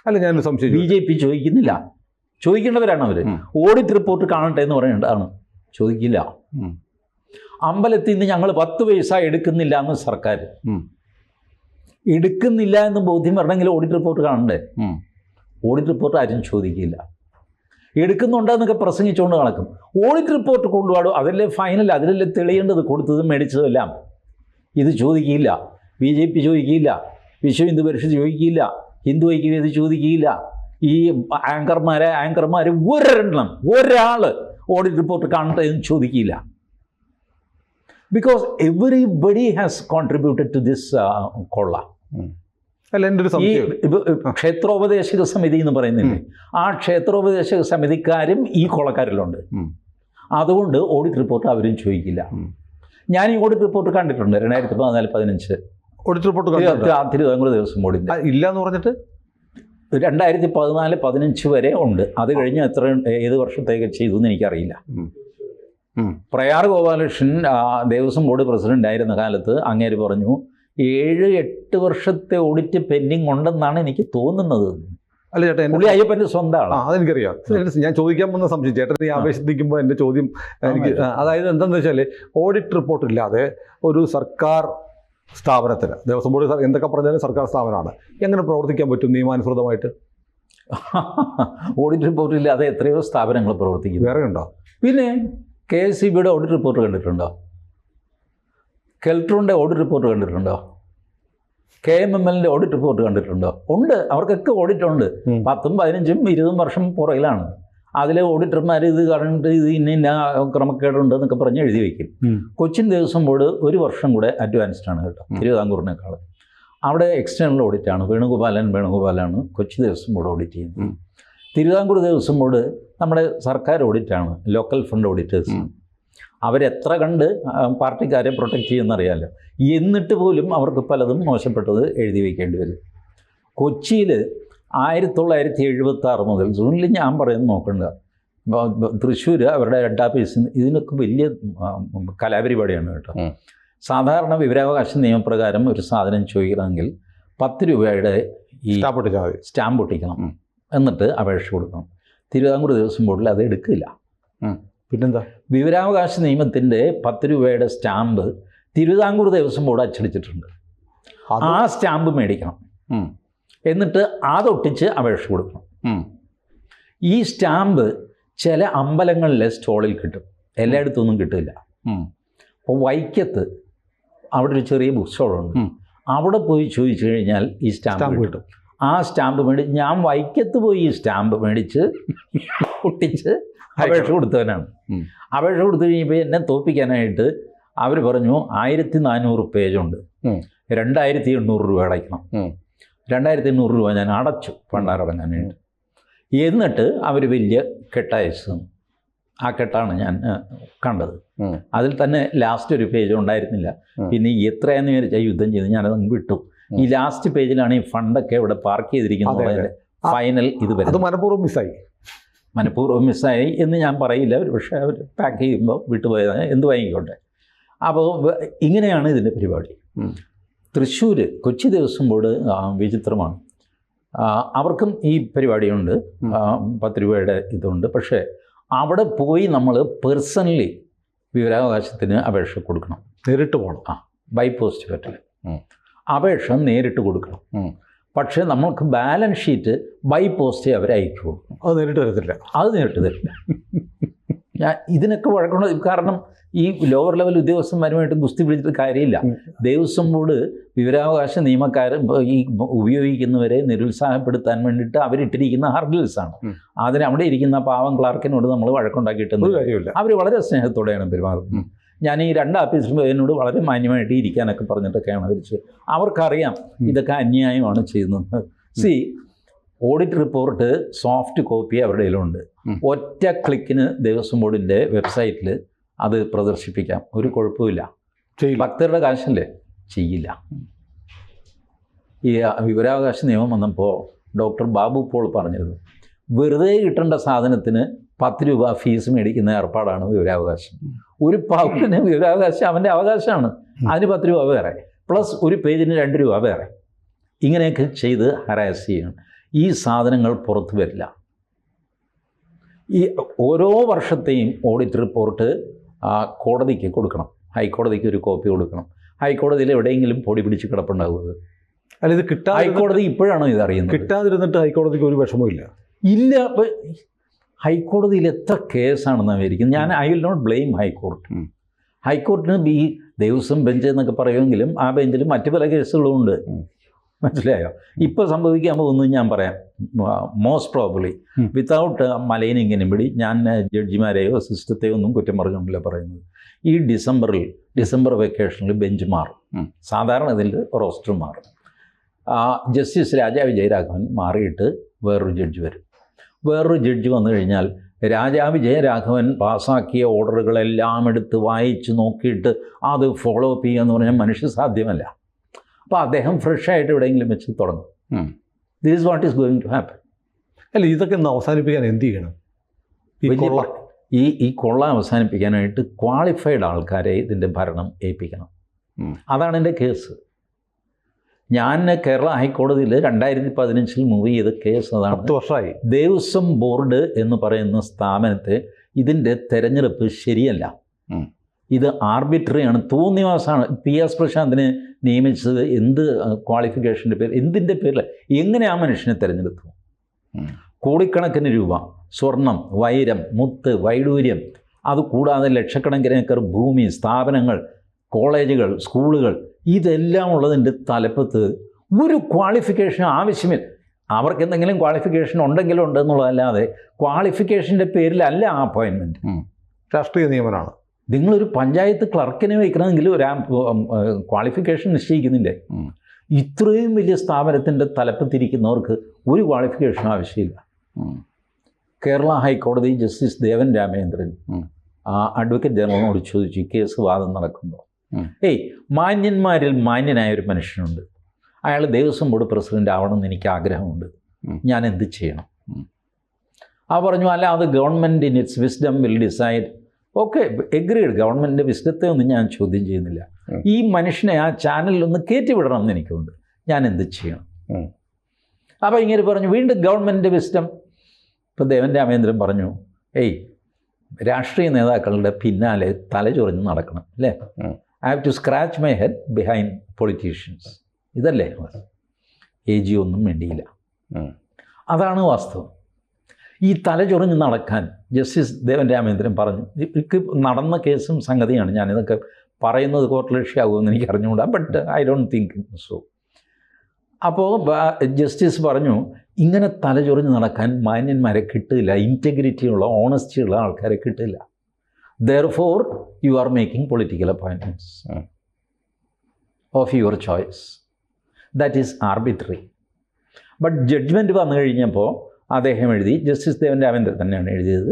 അല്ല, ഞാൻ സംശയം, BJP ചോദിക്കുന്നില്ല, ചോദിക്കേണ്ടവരാണ് അവർ. ഓഡിറ്റ് റിപ്പോർട്ട് കാണട്ടെ എന്ന് പറയേണ്ടതാണ്, ചോദിക്കില്ല. അമ്പലത്തിൽ നിന്ന് ഞങ്ങൾ 10 പൈസ എടുക്കുന്നില്ല എന്ന് സർക്കാർ, എടുക്കുന്നില്ല എന്ന് ബോധ്യം വരണമെങ്കിൽ ഓഡിറ്റ് റിപ്പോർട്ട് കാണണ്ടേ? ഓഡിറ്റ് റിപ്പോർട്ട് ആരും ചോദിക്കില്ല. എടുക്കുന്നുണ്ടെന്നൊക്കെ പ്രസംഗിച്ചുകൊണ്ട് നടക്കും. ഓഡിറ്റ് റിപ്പോർട്ട് കൊണ്ടുപോകും, അതല്ലേ ഫൈനൽ, അതിലല്ലേ തെളിയേണ്ടത്, കൊടുത്തതും മേടിച്ചതുമെല്ലാം. ഇത് ചോദിക്കില്ല. BJP ചോദിക്കില്ല, വിശ്വ ഹിന്ദു പരിഷത്ത് ചോദിക്കില്ല, ഹിന്ദു ഐക്യവേദി ചോദിക്കില്ല. ഈ ആങ്കർമാർ ഒരാൾ ഓഡിറ്റ് റിപ്പോർട്ട് കാണട്ടെ എന്ന് ചോദിക്കില്ല. Because everybody has contributed to this കൊള്ള. അല്ല, എൻ്റെ ഒരു സംശയം, ക്ഷേത്രോപദേശക സമിതി എന്ന് പറയുന്നില്ലേ, ആ ക്ഷേത്രോപദേശക സമിതിക്കാരും ഈ കൊള്ളക്കാരിലുണ്ട്. അതുകൊണ്ട് ഓഡിറ്റ് റിപ്പോർട്ട് അവരും ചോദിക്കില്ല. ഞാൻ ഈ ഓഡിറ്റ് റിപ്പോർട്ട് കണ്ടിട്ടുണ്ട് 2014-15 ഓഡിറ്റ് റിപ്പോർട്ട് തിരുവിതാംകൂർ ദേവസ്വം ബോർഡിൻ്റെ. ഇല്ല എന്ന് പറഞ്ഞിട്ട് 2014-15 വരെ ഉണ്ട്. അത് കഴിഞ്ഞ് ഏത് വർഷത്തേക്ക് ചെയ്തു എന്ന് എനിക്കറിയില്ല. പ്രയാർ ഗോപാലകൃഷ്ണൻ ദേവസ്വം ബോർഡ് പ്രസിഡന്റ് ആയിരുന്ന കാലത്ത് അങ്ങേര് പറഞ്ഞു 7-8 വർഷത്തെ ഓഡിറ്റ് പെൻഡിങ് ഉണ്ടെന്നാണ് എനിക്ക് തോന്നുന്നത്. അല്ല ചേട്ടാ, പുള്ളി അയ്യപ്പൻ്റെ സ്വന്തം ആളാണ്. അതെനിക്കറിയാം. ഞാൻ ചോദിക്കാൻ വന്ന സംശയം, ചേട്ടൻ ഈ ആവേശിക്കുമ്പോൾ എൻ്റെ ചോദ്യം എനിക്ക്, അതായത് എന്താണെന്ന് വെച്ചാൽ ഓഡിറ്റ് റിപ്പോർട്ട് ഇല്ലാതെ ഒരു സർക്കാർ സ്ഥാപനത്തിന്, ദേവസ്വം ബോർഡ് എന്തൊക്കെ പറഞ്ഞാലും സർക്കാർ സ്ഥാപനമാണ്, എങ്ങനെ പ്രവർത്തിക്കാൻ പറ്റും നിയമാനുസൃതമായിട്ട്? ഓഡിറ്റ് റിപ്പോർട്ട് ഇല്ലാതെ എത്രയോ സ്ഥാപനങ്ങൾ പ്രവർത്തിക്കും. വേറെ ഉണ്ടോ? പിന്നെ KSEBിയുടെ ഓഡിറ്റ് റിപ്പോർട്ട് കണ്ടിട്ടുണ്ടോ? കെൽട്രോണിൻ്റെ ഓഡിറ്റ് റിപ്പോർട്ട് കണ്ടിട്ടുണ്ടോ? KMMLൻ്റെ ഓഡിറ്റ് റിപ്പോർട്ട് കണ്ടിട്ടുണ്ടോ? ഉണ്ട്, അവർക്കൊക്കെ ഓഡിറ്റ് ഉണ്ട്. 10, 15, 20 വർഷം പുറകിലാണ്. അതിലെ ഓഡിറ്റർമാർ ഇത് കണ്ടിട്ട് ഇത് ഇന്ന ക്രമക്കേടുണ്ട് എന്നൊക്കെ പറഞ്ഞ് എഴുതി വയ്ക്കും. കൊച്ചിൻ ദേവസ്വം ബോർഡ് 1 വർഷം കൂടെ അഡ്വാൻസ്ഡ് ആണ് കേട്ടോ, തിരുവിതാംകൂറിനേക്കാൾ. അവിടെ എക്സ്റ്റേണൽ ഓഡിറ്റാണ്, വേണുഗോപാലാണ് കൊച്ചി ദേവസ്വം ബോർഡ് ഓഡിറ്റ് ചെയ്യുന്നത്. തിരുവിതാംകൂർ ദേവസ്വം ബോർഡ് നമ്മുടെ സർക്കാർ ഓഡിറ്റാണ്, ലോക്കൽ ഫണ്ട് ഓഡിറ്റേഴ്സ്. അവരെത്ര കണ്ട് പാർട്ടിക്കാരെ പ്രൊട്ടക്റ്റ് ചെയ്യുമെന്നറിയാമല്ലോ. എന്നിട്ട് പോലും അവർക്ക് പലതും മോശപ്പെട്ടത് എഴുതി വയ്ക്കേണ്ടി വരും. കൊച്ചിയിൽ 1976 മുതൽ, സൂണിൽ ഞാൻ പറയുന്നത് നോക്കണ്ട, തൃശ്ശൂർ അവരുടെ ഹെഡ് ഓഫീസിൽ ഇതിനൊക്കെ വലിയ കലാപരിപാടിയാണ് കേട്ടോ. സാധാരണ വിവരാവകാശ നിയമപ്രകാരം ഒരു സാധനം ചോദിക്കണമെങ്കിൽ 10 രൂപയുടെ ഈ സ്റ്റാമ്പ് ഒട്ടിക്കണം, എന്നിട്ട് അപേക്ഷ കൊടുക്കണം. തിരുവിതാംകൂർ ദേവസ്വം ബോർഡിൽ അത് എടുക്കില്ല. പിന്നെന്താ? വിവരാവകാശ നിയമത്തിൻ്റെ 10 രൂപയുടെ സ്റ്റാമ്പ് തിരുവിതാംകൂർ ദേവസ്വം ബോർഡ് അച്ചടിച്ചിട്ടുണ്ട്. ആ സ്റ്റാമ്പ് മേടിക്കണം, എന്നിട്ട് അതൊട്ടിച്ച് അപേക്ഷ കൊടുക്കണം. ഈ സ്റ്റാമ്പ് ചില അമ്പലങ്ങളിലെ സ്റ്റോളിൽ കിട്ടും, എല്ലായിടത്തൊന്നും കിട്ടില്ല. അപ്പോൾ വൈക്കത്ത് അവിടെ ഒരു ചെറിയ ബുക്ക് സ്റ്റോളുണ്ട്, അവിടെ പോയി ചോദിച്ചു കഴിഞ്ഞാൽ ഈ സ്റ്റാമ്പ് കിട്ടും. ആ സ്റ്റാമ്പ് മേടിച്ച് ഞാൻ വൈക്കത്ത് പോയി ഈ സ്റ്റാമ്പ് മേടിച്ച് ഒട്ടിച്ച് അപേക്ഷ കൊടുത്തവനാണ്. അപേക്ഷ കൊടുത്തു കഴിഞ്ഞപ്പോൾ എന്നെ തോൽപ്പിക്കാനായിട്ട് അവർ പറഞ്ഞു 1400 പേജുണ്ട്, 2800 രൂപ അടയ്ക്കണം. 2800 രൂപ ഞാൻ അടച്ചു പണ്ടാരടങ്ങാനായിട്ട്. എന്നിട്ട് അവർ വലിയ കെട്ടയച്ചു. ആ കെട്ടാണ് ഞാൻ കണ്ടത്. അതിൽ തന്നെ ലാസ്റ്റ് ഒരു പേജ് ഉണ്ടായിരുന്നില്ല. പിന്നെ എത്രയാന്ന് വിചാരിച്ചാൽ യുദ്ധം ചെയ്ത് ഞാനത് വിട്ടു. ഈ ലാസ്റ്റ് പേജിലാണ് ഈ ഫണ്ടൊക്കെ ഇവിടെ പാർക്ക് ചെയ്തിരിക്കുന്നത്. ഫൈനൽ ഇത് വരും. മനഃപൂർവ്വം മിസ്സായി എന്ന് ഞാൻ പറയില്ല, ഒരു പക്ഷേ അവർ പാക്ക് ചെയ്യുമ്പോൾ വിട്ടുപോയതാണ്, എന്ത് വാങ്ങിക്കോട്ടെ. അപ്പോൾ ഇങ്ങനെയാണ് ഇതിൻ്റെ പരിപാടി. തൃശ്ശൂർ കൊച്ചി ദേവസ്വം ബോർഡ് വിചിത്രമാണ്. അവർക്കും ഈ പരിപാടിയുണ്ട്, 10 രൂപയുടെ ഇതുണ്ട്. പക്ഷേ അവിടെ പോയി നമ്മൾ പേഴ്സണലി വിവരാവകാശത്തിന് അപേക്ഷ കൊടുക്കണം, നേരിട്ട് പോകണം. ബൈ പോസ്റ്റ് പറ്റില്ല, അപേക്ഷ നേരിട്ട് കൊടുക്കണം. പക്ഷേ നമ്മൾക്ക് ബാലൻസ് ഷീറ്റ് ബൈ പോസ്റ്റ് അവർ അയച്ചു കൊടുക്കും. അത് നേരിട്ട് തരില്ല. ഞാൻ ഇതിനൊക്കെ വഴക്കണം. കാരണം ഈ ലോവർ ലെവൽ ഉദ്യോഗസ്ഥന്മാരുമായിട്ട് ഗുസ്തി പിടിച്ചിട്ട് കാര്യമില്ല. ദേവസ്വം ബോർഡ് വിവരാവകാശ നിയമക്കാർ ഈ ഉപയോഗിക്കുന്നവരെ നിരുത്സാഹപ്പെടുത്താൻ വേണ്ടിയിട്ട് അവരിട്ടിരിക്കുന്ന ഹർഡിൽസാണ്. അതിന് അവിടെ ഇരിക്കുന്ന പാവം ക്ലാർക്കിനോട് നമ്മൾ വഴക്കുണ്ടാക്കിയിട്ടൊന്നും കാര്യമില്ല. അവർ വളരെ സ്നേഹത്തോടെയാണ് പെരുമാറുന്നത്. ഞാൻ ഈ 2 ഓഫീസറും എന്നോട് വളരെ മാന്യമായിട്ട് ഇരിക്കാനൊക്കെ പറഞ്ഞിട്ടൊക്കെയാണ് വിളിച്ചത്. അവർക്കറിയാം ഇതൊക്കെ അന്യായമാണ് ചെയ്യുന്നത്. ഓഡിറ്റ് റിപ്പോർട്ട് സോഫ്റ്റ് കോപ്പി അവരുടെ കയ്യിലുണ്ട്. ഒറ്റ ക്ലിക്കിന് ദേവസ്വം ബോർഡിൻ്റെ വെബ്സൈറ്റിൽ അത് പ്രദർശിപ്പിക്കാം, ഒരു കുഴപ്പമില്ല. ഭക്തരുടെ കാശല്ലേ, ചെയ്യില്ല. ഈ വിവരാവകാശ നിയമം വന്നപ്പോൾ ഡോക്ടർ ബാബു പോൾ പറഞ്ഞിരുന്നു, വെറുതെ കിട്ടേണ്ട സാധനത്തിന് 10 രൂപ ഫീസ് മേടിക്കുന്ന ഏർപ്പാടാണ് വിവരാവകാശം. ഒരു പൗരന് വിവരാവകാശം അവൻ്റെ അവകാശമാണ്, അതിന് 10 രൂപ വേറെ, പ്ലസ് ഒരു പേജിന് 2 രൂപ വേറെ. ഇങ്ങനെയൊക്കെ ചെയ്ത് ഹരാസ് ചെയ്യണം. ഈ സാധനങ്ങൾ പുറത്തു വരില്ല. ഈ ഓരോ വർഷത്തെയും ഓഡിറ്റ് റിപ്പോർട്ട് കോടതിക്ക് കൊടുക്കണം, ഹൈക്കോടതിക്ക് ഒരു കോപ്പി കൊടുക്കണം. ഹൈക്കോടതിയിൽ എവിടെയെങ്കിലും പൊടി പിടിച്ച് കിടപ്പുണ്ടാവുന്നത് അല്ല, ഇത് കിട്ടാതെ ഹൈക്കോടതി ഇപ്പോഴാണോ ഇത് അറിയുന്നത്? കിട്ടാതിരുന്നിട്ട് ഹൈക്കോടതിക്ക് ഒരു വിഷമമില്ല. ഇല്ല, ഹൈക്കോടതിയിൽ എത്ര കേസാണെന്ന് വിചാരിക്കുന്നത്. ഞാൻ I will not blame high court. ഹൈക്കോർട്ടിന് ഈ ദേവസ്വം ബെഞ്ച് എന്നൊക്കെ പറയുമെങ്കിലും ആ ബെഞ്ചിൽ മറ്റു പല കേസുകളും ഉണ്ട്. മനസ്സിലായോ? ഇപ്പോൾ സംഭവിക്കാൻ പോകുന്നത് ഞാൻ പറയാം. മോസ്റ്റ് പ്രോബബ്ലി വിത്തൗട്ട് മലൈനിങ് എനിബഡി, ഞാൻ ജഡ്ജിമാരെയോ സിസ്റ്റത്തെയോ ഒന്നും കുറ്റം പറഞ്ഞുകൊണ്ടില്ല പറയുന്നത്. ഈ ഡിസംബർ വെക്കേഷനിൽ ബെഞ്ച് മാറും. സാധാരണ ഇതിൽ റോസ്റ്റർ മാറും. ജസ്റ്റിസ് രാജാ വിജയരാഘവൻ മാറിയിട്ട് വേറൊരു ജഡ്ജി വരും. വേറൊരു ജഡ്ജി വന്നു കഴിഞ്ഞാൽ രാജാ വിജയരാഘവൻ പാസ്സാക്കിയ ഓർഡറുകളെല്ലാം എടുത്ത് വായിച്ച് നോക്കിയിട്ട് അത് ഫോളോ അപ്പ് ചെയ്യുക എന്ന് പറഞ്ഞാൽ മനുഷ്യ സാധ്യമല്ല. അപ്പോൾ അദ്ദേഹം ഫ്രഷായിട്ട് എവിടെയെങ്കിലും വെച്ച് തുടങ്ങും. This is what is going to happen. അല്ല, ഇതൊക്കെ ഒന്ന് അവസാനിപ്പിക്കാൻ എന്ത് ചെയ്യണം? ഈ കൊള്ള അവസാനിപ്പിക്കാനായിട്ട് ക്വാളിഫൈഡ് ആൾക്കാരെ ഇതിൻ്റെ ഭരണം ഏൽപ്പിക്കണം. അതാണ് എൻ്റെ കേസ്. ഞാൻ കേരള ഹൈക്കോടതിയിൽ 2015 മൂവ് ചെയ്ത കേസ് അതാണ്. 10 വർഷമായി. ദേവസ്വം ബോർഡ് എന്ന് പറയുന്ന സ്ഥാപനത്തെ ഇതിൻ്റെ തെരഞ്ഞെടുപ്പ് ശരിയല്ല, ഇത് ആർബിട്രറിയാണ്, തോന്നിവാസമാണ്. PS പ്രശാന്തിനെ നിയമിച്ചത് എന്ത് ക്വാളിഫിക്കേഷൻ്റെ പേര്, എന്തിൻ്റെ പേരിൽ, എങ്ങനെ ആ മനുഷ്യനെ തിരഞ്ഞെടുത്തു? കോടിക്കണക്കിന് രൂപ, സ്വർണം, വൈരം, മുത്ത്, വൈഡൂര്യം, അതുകൂടാതെ ലക്ഷക്കണക്കിന് ഏക്കർ ഭൂമി, സ്ഥാപനങ്ങൾ, കോളേജുകൾ, സ്കൂളുകൾ, ഇതെല്ലാം ഉള്ളതിൻ്റെ തലപ്പത്ത് ഒരു ക്വാളിഫിക്കേഷൻ ആവശ്യമില്ല. അവർക്ക് എന്തെങ്കിലും ക്വാളിഫിക്കേഷൻ ഉണ്ടെങ്കിലും ഉണ്ടെന്നുള്ളതല്ലാതെ ക്വാളിഫിക്കേഷൻ്റെ പേരിലല്ല ആ അപ്പോയിൻമെൻറ്റ്. രാഷ്ട്രീയ നിയമനമാണ്. നിങ്ങളൊരു പഞ്ചായത്ത് ക്ലർക്കിനെ വയ്ക്കണമെങ്കിൽ ഒരു ക്വാളിഫിക്കേഷൻ നിശ്ചയിക്കുന്നില്ലേ? ഇത്രയും വലിയ സ്ഥാപനത്തിൻ്റെ തലപ്പത്തിരിക്കുന്നവർക്ക് ഒരു ക്വാളിഫിക്കേഷൻ ആവശ്യമില്ല. കേരള ഹൈക്കോടതി ജസ്റ്റിസ് ദേവൻ രാമേന്ദ്രൻ അഡ്വക്കേറ്റ് ജനറലിനോട് ചോദിച്ചു, ഈ കേസ് വാദം നടക്കുമ്പോൾ, മാന്യന്മാരിൽ മാന്യനായ ഒരു മനുഷ്യനുണ്ട്, അയാൾ ദേവസ്വം ബോർഡ് പ്രസിഡൻ്റ് ആവണമെന്ന് എനിക്ക് ആഗ്രഹമുണ്ട്, ഞാൻ എന്ത് ചെയ്യണം? പറഞ്ഞു, അല്ല, അത് government in its wisdom will decide. Okay, agreed. ഗവൺമെൻറ്റിൻ്റെ വിസ്ഡത്തെ ഒന്നും ഞാൻ ചോദ്യം ചെയ്യുന്നില്ല. ഈ മനുഷ്യനെ ആ ചാനലിലൊന്ന് കയറ്റി വിടണം എന്ന് എനിക്കുണ്ട്, ഞാൻ എന്ത് ചെയ്യണം? അപ്പോൾ ഇങ്ങനെ പറഞ്ഞു, വീണ്ടും ഗവൺമെൻറ്റിൻ്റെ വിസ്ഡം. ഇപ്പോൾ ദേവൻ രാമേന്ദ്രൻ പറഞ്ഞു, രാഷ്ട്രീയ നേതാക്കളുടെ പിന്നാലെ തലചൊറിഞ്ഞ് നടക്കണം അല്ലേ? I have to scratch my head behind politicians. ഇതല്ലേ AG ഒന്നും വേണ്ടിയില്ല. അതാണ് വാസ്തവം. ഈ തലചൊറിഞ്ഞ് നടക്കാൻ ജസ്റ്റിസ് ദേവൻ രാമേന്ദ്രൻ പറഞ്ഞു. എനിക്ക് നടന്ന കേസും സംഗതിയാണ്, ഞാനിതൊക്കെ പറയുന്നത് കോർട്ട് ലക്ഷ്യമാകുമെന്ന് എനിക്ക് അറിഞ്ഞുകൂടാ, but I don't think so. അപ്പോൾ ജസ്റ്റിസ് പറഞ്ഞു, ഇങ്ങനെ തലചൊറിഞ്ഞ് നടക്കാൻ മാന്യന്മാരെ കിട്ടില്ല, ഇൻറ്റഗ്രിറ്റിയുള്ള ഓണസ്റ്റിയുള്ള ആൾക്കാരെ കിട്ടില്ല. Therefore, you are making political appointments of your choice. That is arbitrary. But judgment വന്നു കഴിഞ്ഞപ്പോൾ അദ്ദേഹം എഴുതി, ജസ്റ്റിസ് ദേവൻ രാമേന്ദ്രൻ തന്നെയാണ് എഴുതിയത്,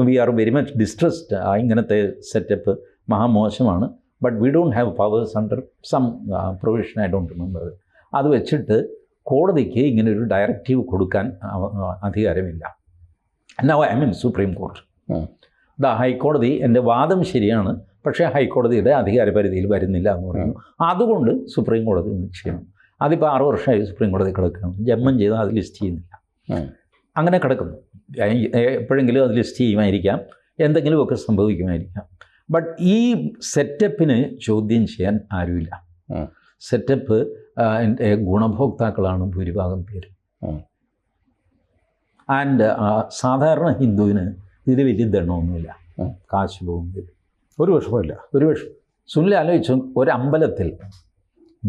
we are very much distressed, ഇങ്ങനത്തെ സെറ്റപ്പ് മഹാമോശമാണ്, but we don't have powers under some provision, I don't remember. അത് വെച്ചിട്ട് കോടതിക്ക് ഇങ്ങനെ ഒരു ഡയറക്റ്റീവ് കൊടുക്കാൻ അധികാരമില്ല. Now I mean supreme court. ഹൈക്കോടതി എൻ്റെ വാദം ശരിയാണ്, പക്ഷേ ഹൈക്കോടതിയുടെ അധികാരപരിധിയിൽ വരുന്നില്ല എന്ന് പറയുന്നു. അതുകൊണ്ട് സുപ്രീം കോടതി ചെയ്യണം. അതിപ്പോൾ 6 വർഷമായി സുപ്രീം കോടതി കിടക്കുകയാണ്. ജന്മം ചെയ്താൽ അത് ലിസ്റ്റ് ചെയ്യുന്നില്ല, അങ്ങനെ കിടക്കുന്നു. എപ്പോഴെങ്കിലും അത് ലിസ്റ്റ് ചെയ്യുമായിരിക്കാം, എന്തെങ്കിലുമൊക്കെ സംഭവിക്കുമായിരിക്കാം. ബട്ട് ഈ സെറ്റപ്പിന് ചോദ്യം ചെയ്യാൻ ആരുമില്ല. സെറ്റപ്പ് ഗുണഭോക്താക്കളാണ് ഭൂരിഭാഗം പേര്. ആൻഡ് സാധാരണ ഹിന്ദുവിന് ഇതിൽ വലിയ ദണ്ണമൊന്നുമില്ല, കാശ് പോകുന്നില്ല, ഒരു വിഷമമില്ല. സുനിൽ ആലോചിച്ചു, ഒരമ്പലത്തിൽ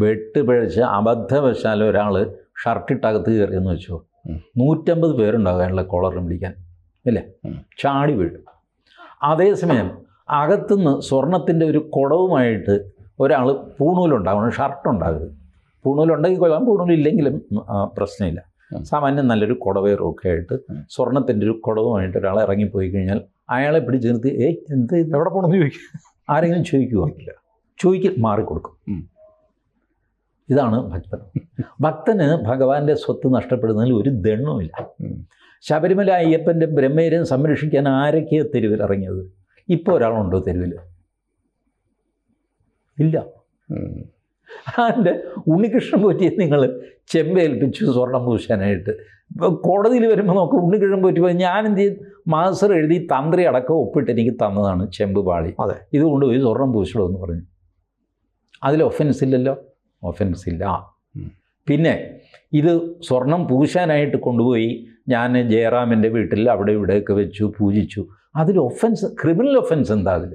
വെട്ടുപിഴച്ച് അബദ്ധവശാൽ ഒരാൾ ഷർട്ടിട്ടകത്ത് കയറിയെന്ന് വെച്ചോ, 150 പേരുണ്ടാകും അയാളുടെ കോളറിന് പിടിക്കാൻ, അല്ലേ? ചാടി വീഴും. അതേസമയം അകത്തുനിന്ന് സ്വർണത്തിൻ്റെ ഒരു കുടവുമായിട്ട് ഒരാൾ പൂണൂലുണ്ടാകണം, ഷർട്ടുണ്ടാകരുത്. പൂണൂലുണ്ടെങ്കിൽ കൊള്ളാം, പൂണൂലില്ലെങ്കിലും പ്രശ്നമില്ല. സാമാന്യം നല്ലൊരു കുടവേറും ഒക്കെ ആയിട്ട് സ്വർണത്തിൻ്റെ ഒരു കുടവുമായിട്ട് ഒരാൾ ഇറങ്ങിപ്പോയി കഴിഞ്ഞാൽ അയാളെ പിടിച്ച് നിർത്തി എന്ത് എവിടെ പോകണമെന്ന് ചോദിക്കും. ആരെങ്കിലും ചോദിക്കുമോ? ഇല്ല. മാറിക്കൊടുക്കും. ഇതാണ് ഭക്തൻ. ഭക്തന് ഭഗവാന്റെ സ്വത്ത് നഷ്ടപ്പെടുന്നതിൽ ഒരു ദണ്ണവുമില്ല. ശബരിമല അയ്യപ്പൻ്റെ ബ്രഹ്മചര്യം സംരക്ഷിക്കാൻ ആരൊക്കെയോ തെരുവിൽ ഇറങ്ങിയത്? ഇപ്പോൾ ഒരാളുണ്ടോ തെരുവിൽ? ഇല്ല. അതിൻ്റെ ഉണ്ണികൃഷ്ണൻ പോറ്റിയെ നിങ്ങൾ ചെമ്പേൽപ്പിച്ചു സ്വർണം പൂശാനായിട്ട്. കോടതിയിൽ വരുമ്പോൾ നോക്കും, ഉണ്ണികൃഷ്ണൻ പോറ്റി പോയി ഞാൻ എന്ത് ചെയ്യും, മാസ്റ്റർ എഴുതി തന്ത്രി അടക്കം ഒപ്പിട്ട് എനിക്ക് തന്നതാണ് ചെമ്പ് പാളി, ഇതുകൊണ്ട് പോയി സ്വർണം പൂശലോ എന്ന് പറഞ്ഞു. അതിൽ ഒഫൻസ് ഇല്ലല്ലോ? ഒഫൻസ് ഇല്ല. പിന്നെ ഇത് സ്വർണം പൂശാനായിട്ട് കൊണ്ടുപോയി ഞാൻ ജയറാമിൻ്റെ വീട്ടിൽ അവിടെ ഇവിടെയൊക്കെ വെച്ചു പൂജിച്ചു, അതിൽ ഒഫൻസ്, ക്രിമിനൽ ഒഫൻസ് എന്താ അതിൽ?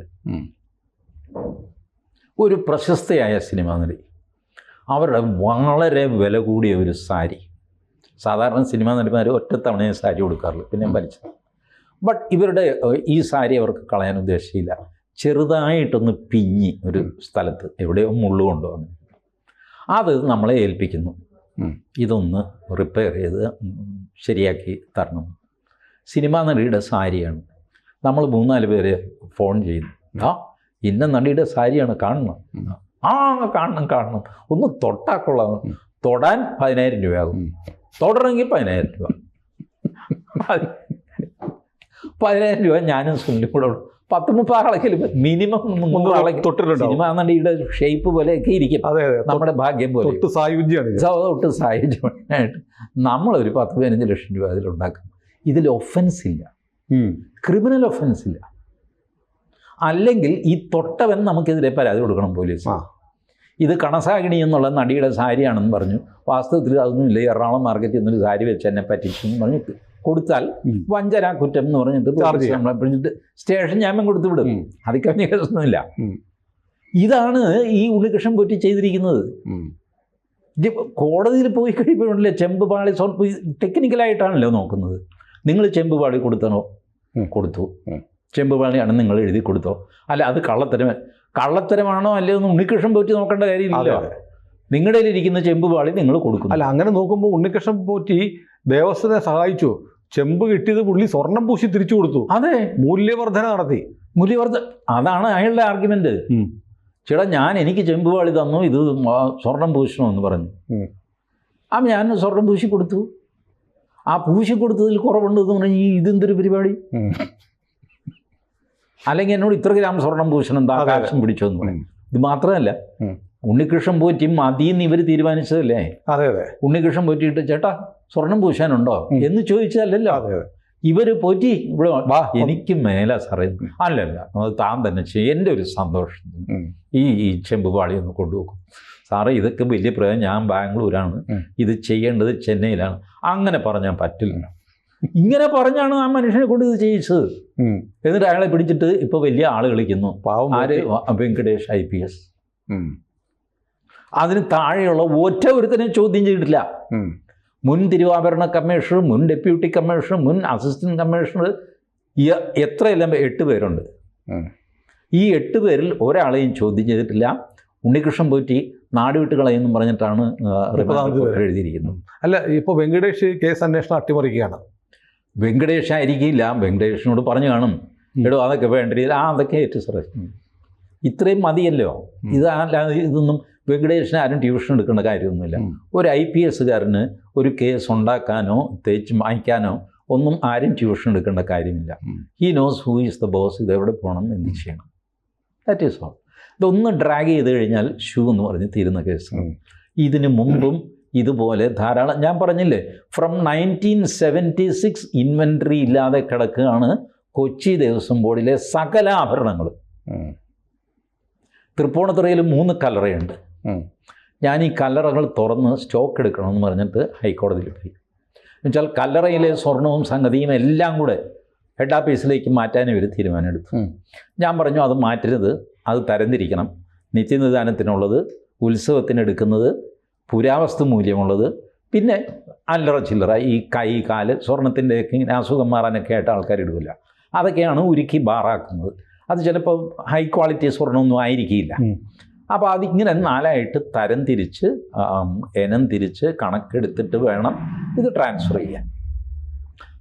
ഒരു പ്രശസ്തയായ സിനിമാ നടി, അവരുടെ വളരെ വില കൂടിയ ഒരു സാരി, സാധാരണ സിനിമാ നടിമാർ ഒറ്റത്തവണയെ സാരി കൊടുക്കാറുള്ളൂ, പിന്നെ വലിച്ചത്. ബട്ട് ഇവരുടെ ഈ സാരി അവർക്ക് കളയാൻ ഉദ്ദേശിച്ചില്ല, ചെറുതായിട്ടൊന്ന് പിഞ്ഞി ഒരു സ്ഥലത്ത് എവിടെയോ മുള്ളുകൊണ്ടോ അങ്ങനെ, അത് നമ്മളെ ഏൽപ്പിക്കുന്നു, ഇതൊന്ന് റിപ്പയർ ചെയ്ത് ശരിയാക്കി തരണം. സിനിമാ നടിയുടെ സാരിയാണ്. നമ്മൾ 3-4 പേര് ഫോൺ ചെയ്യുന്നു, ഇന്ന നടിയുടെ സാരിയാണ്, കാണണം. കാണണം, ഒന്ന് തൊട്ടാൽ കൊള്ളാം. തൊടാൻ 10,000 രൂപയാകും, തൊടണമെങ്കിൽ 10,000 രൂപ. 10,000 രൂപ ഞാനും സുനിലും കൂടെ 10-30 ആളെങ്കിലും മിനിമം 300 ആളെ തൊട്ടിട്ടുണ്ട്. സിനിമാ നടിയുടെ ഷേപ്പ് പോലെയൊക്കെ ഇരിക്കും, നമ്മുടെ ഭാഗ്യം പോലെ തൊട്ട് സായുജ്യമായിട്ട് നമ്മളൊരു 10-15 ലക്ഷം രൂപ അതിലുണ്ടാക്കും. ഇതിൽ ഒഫൻസ് ഇല്ല, ക്രിമിനൽ ഒഫൻസ് ഇല്ല. അല്ലെങ്കിൽ ഈ തൊട്ടവൻ നമുക്കെതിരെ പരാതി കൊടുക്കണം പോലീസ്. ഇത് കണസാകിണി എന്നുള്ള നടിയുടെ സാരിയാണെന്ന് പറഞ്ഞു, വാസ്തവത്തിൽ അതൊന്നുമില്ല, എറണാകുളം മാർക്കറ്റിൽ നിന്നൊരു സാരി വെച്ച് എന്നെ പറ്റിച്ചെന്ന് പറഞ്ഞ് കൊടുത്താൽ വഞ്ചന കുറ്റം എന്ന് പറഞ്ഞിട്ട് നമ്മളെ പിടിച്ചിട്ട് സ്റ്റേഷൻ ജാമ്യം കൊടുത്തു വിടും. അതിൽ കവിഞ്ഞ കേസൊന്നുമില്ല. ഇതാണ് ഈ ഉണ്ണികൃഷ്ണൻ പോറ്റി ചെയ്തിരിക്കുന്നത്. കോടതിയിൽ പോയി കഴിയുമ്പോഴല്ലേ ചെമ്പ് പാളി ടെക്നിക്കലായിട്ടാണല്ലോ നോക്കുന്നത്. നിങ്ങൾ ചെമ്പ് പാളി കൊടുത്തനോ? കൊടുത്തു. ചെമ്പ് പാളിയാണ് നിങ്ങൾ എഴുതി കൊടുത്തോ? അല്ല, അത് കള്ളത്തരമാണോ അല്ലയോ എന്ന് ഉണ്ണികൃഷ്ണൻ പോറ്റി നോക്കേണ്ട കാര്യമില്ല. നിങ്ങളുടെ ഇരിക്കുന്ന ചെമ്പ് പാളി നിങ്ങൾ കൊടുക്കും. അല്ല, അങ്ങനെ നോക്കുമ്പോൾ ഉണ്ണികൃഷ്ണൻ പോറ്റി ദേവസ്വത്തെ സഹായിച്ചു. ചെമ്പ് കിട്ടിയത് പുള്ളി സ്വർണം പൂശി തിരിച്ചു കൊടുത്തു. അതെ, മൂല്യവർദ്ധന നടത്തി. അതാണ് അയാളുടെ ആർഗ്യുമെന്റ്. ചേട്ടാ, എനിക്ക് ചെമ്പ് പാളി തന്നു, ഇത് സ്വർണം പൂശണമെന്ന് പറഞ്ഞു. ഞാൻ സ്വർണം പൂശി കൊടുത്തു. ആ പൂശി കൊടുത്തതിൽ കുറവുണ്ട് എന്ന് പറഞ്ഞാൽ ഇതെന്തൊരു പരിപാടി? അല്ലെങ്കിൽ എന്നോട് ഇത്ര ഗ്രാം സ്വർണം പൂശണം, കാശം പിടിച്ചോന്ന് പറയും. ഇത് മാത്രമല്ല, ഉണ്ണികൃഷ്ണൻ പോറ്റി മതിയെന്ന് ഇവർ തീരുമാനിച്ചതല്ലേ? അതെ അതെ. ഉണ്ണികൃഷ്ണൻ പോറ്റിയിട്ട് ചേട്ടാ സ്വർണം പൂശാനുണ്ടോ എന്ന് ചോദിച്ചാലല്ലോ. ഇവർ പോറ്റി ഇവിടെ എനിക്ക് മേല സാറേ, അല്ലല്ല അത് താൻ തന്നെ എൻ്റെ ഒരു സന്തോഷത്തിന് ഈ ചെമ്പ് പാളി ഒന്ന് കൊണ്ടുപോകും സാറേ, ഇതൊക്കെ വലിയ പ്രയോജനം, ഞാൻ ബാംഗ്ലൂരാണ്, ഇത് ചെയ്യേണ്ടത് ചെന്നൈയിലാണ്. അങ്ങനെ പറഞ്ഞാൽ പറ്റില്ല. ഇങ്ങനെ പറഞ്ഞാണ് ആ മനുഷ്യനെ കൊണ്ട് ഇത് ചെയ്യിച്ചത്. എന്നിട്ട് അയാളെ പിടിച്ചിട്ട് ഇപ്പോൾ വലിയ ആൾ കളിക്കുന്നു. ആര്? വെങ്കടേഷ് IPS. അതിന് താഴെയുള്ള ഒറ്റ ഒരുത്തനെ ചോദ്യം ചെയ്തിട്ടില്ല. മുൻ തിരുവാഭരണ കമ്മീഷണർ, മുൻ ഡെപ്യൂട്ടി കമ്മീഷണർ, മുൻ അസിസ്റ്റന്റ് കമ്മീഷണർ, എത്രയെല്ലാം 8 പേരുണ്ട്. ഈ 8 പേരിൽ ഒരാളെയും ചോദ്യം ചെയ്തിട്ടില്ല. ഉണ്ണികൃഷ്ണൻ പോറ്റി നാട് വിട്ട് കളയെന്നും പറഞ്ഞിട്ടാണ് എഴുതിയിരിക്കുന്നത്. അല്ല, ഇപ്പോൾ വെങ്കടേഷ് കേസ് അന്വേഷണം അട്ടിമറിക്കുകയാണ്. വെങ്കടേഷ് ആയിരിക്കില്ല, വെങ്കടേഷിനോട് പറഞ്ഞു കാണും, എടോ അതൊക്കെ വേണ്ട രീതിയിൽ അതൊക്കെ ഏറ്റു സാറേ, ഇത്രയും മതിയല്ലോ. ഇതൊന്നും വെങ്കടേഷിന് ആരും ട്യൂഷൻ എടുക്കേണ്ട കാര്യമൊന്നുമില്ല. ഒരു IPSകാരന് ഒരു കേസ് ഉണ്ടാക്കാനോ തേച്ച് മായ്ക്കാനോ ഒന്നും ആരും ട്യൂഷൻ എടുക്കേണ്ട കാര്യമില്ല. He knows who is the boss, ഇത് എവിടെ പോകണം, എന്ത് ചെയ്യണം, ദാറ്റ് ഈസ് ഓൾ. ഇതൊന്ന് ഡ്രാഗ് ചെയ്ത് കഴിഞ്ഞാൽ ഷൂ എന്ന് പറഞ്ഞ് തീരുന്ന കേസ്. ഇതിനു മുമ്പും ഇതുപോലെ ധാരാളം, ഞാൻ പറഞ്ഞില്ലേ, ഫ്രം 1976 ഇൻവെൻട്രി ഇല്ലാതെ കിടക്കുകയാണ് കൊച്ചി ദേവസ്വം ബോർഡിലെ സകല ആഭരണങ്ങൾ. തൃപ്പൂണിത്തുറയിൽ 3 കല്ലറയുണ്ട്. ഞാൻ ഈ കല്ലറകൾ തുറന്ന് സ്റ്റോക്ക് എടുക്കണമെന്ന് പറഞ്ഞിട്ട് ഹൈക്കോടതിയിൽ പോയി. എന്നുവെച്ചാൽ കല്ലറയിലെ സ്വർണവും സംഗതിയും എല്ലാം കൂടെ ഹെഡ് ഓഫീസിലേക്ക് മാറ്റാൻ ഇവർ തീരുമാനമെടുത്തു. ഞാൻ പറഞ്ഞു അത് മാറ്റരുത്, അത് തരംതിരിക്കണം. നിത്യനിദാനത്തിനുള്ളത്, ഉത്സവത്തിനെടുക്കുന്നത്, പുരാവസ്തു മൂല്യമുള്ളത്, പിന്നെ അല്ലറ ചില്ലറ ഈ കൈ കാല് സ്വർണത്തിൻ്റെയൊക്കെ ഇങ്ങനെ അസുഖം മാറാനൊക്കെ ആയിട്ട് ആൾക്കാർ ഇടില്ല. അതൊക്കെയാണ് ഉരുക്കി ബാറാക്കുന്നത്. അത് ചിലപ്പോൾ ഹൈ ക്വാളിറ്റി സ്വർണ്ണമൊന്നും ആയിരിക്കില്ല. അപ്പോൾ അതിങ്ങനെ 4ആയിട്ട് തരം തിരിച്ച് ഇനം തിരിച്ച് കണക്കെടുത്തിട്ട് വേണം ഇത് ട്രാൻസ്ഫർ ചെയ്യാൻ.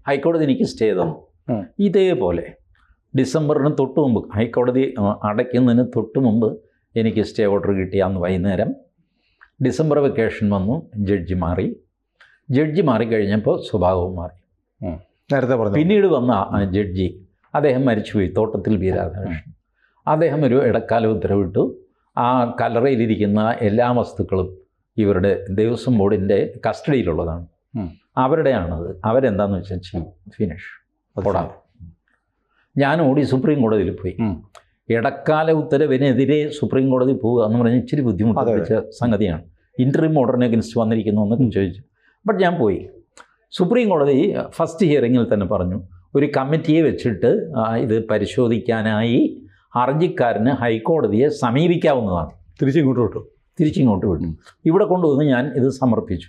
ഹൈക്കോടതി എനിക്ക് സ്റ്റേ തന്നു. ഇതേപോലെ ഡിസംബറിന് തൊട്ട് മുമ്പ്, ഹൈക്കോടതി അടയ്ക്കുന്നതിന് തൊട്ട് മുമ്പ് എനിക്ക് സ്റ്റേ ഓർഡർ കിട്ടി. അന്ന് വൈകുന്നേരം ഡിസംബർ വെക്കേഷൻ വന്നു, ജഡ്ജി മാറിക്കഴിഞ്ഞപ്പോൾ സ്വഭാവവും മാറി. നേരത്തെ പറഞ്ഞു. പിന്നീട് വന്ന ജഡ്ജി, അദ്ദേഹം മരിച്ചുപോയി, തോട്ടത്തിൽ ബി രാധാകൃഷ്ണൻ. അദ്ദേഹം ഒരു ഇടക്കാല ഉത്തരവിട്ടു, ആ കല്ലറയിലിരിക്കുന്ന എല്ലാ വസ്തുക്കളും ഇവരുടെ ദേവസ്വം ബോർഡിൻ്റെ കസ്റ്റഡിയിലുള്ളതാണ്, അവരുടെയാണത്, അവരെന്താണെന്ന് വെച്ചാൽ ഫിനിഷ് ഓടാം. ഞാൻ ഓടി സുപ്രീം കോടതിയിൽ പോയി. ഇടക്കാല ഉത്തരവിനെതിരെ സുപ്രീം കോടതി പോവുക എന്ന് പറഞ്ഞാൽ ഇച്ചിരി ബുദ്ധിമുട്ട് സംഗതിയാണ്. ഇൻറ്ററിം ഓർഡറിന് അഗൻസ്റ്റ് വന്നിരിക്കുന്നു എന്നൊക്കെ ചോദിച്ചു. ബട്ട് ഞാൻ പോയി. സുപ്രീം കോടതി ഫസ്റ്റ് ഹിയറിങ്ങിൽ തന്നെ പറഞ്ഞു, ഒരു കമ്മിറ്റിയെ വെച്ചിട്ട് ഇത് പരിശോധിക്കാനായി ഹർജിക്കാരന് ഹൈക്കോടതിയെ സമീപിക്കാവുന്നതാണ്. തിരിച്ചിങ്ങോട്ട് വിട്ടു. ഇവിടെ കൊണ്ടുവന്ന് ഞാൻ ഇത് സമർപ്പിച്ചു.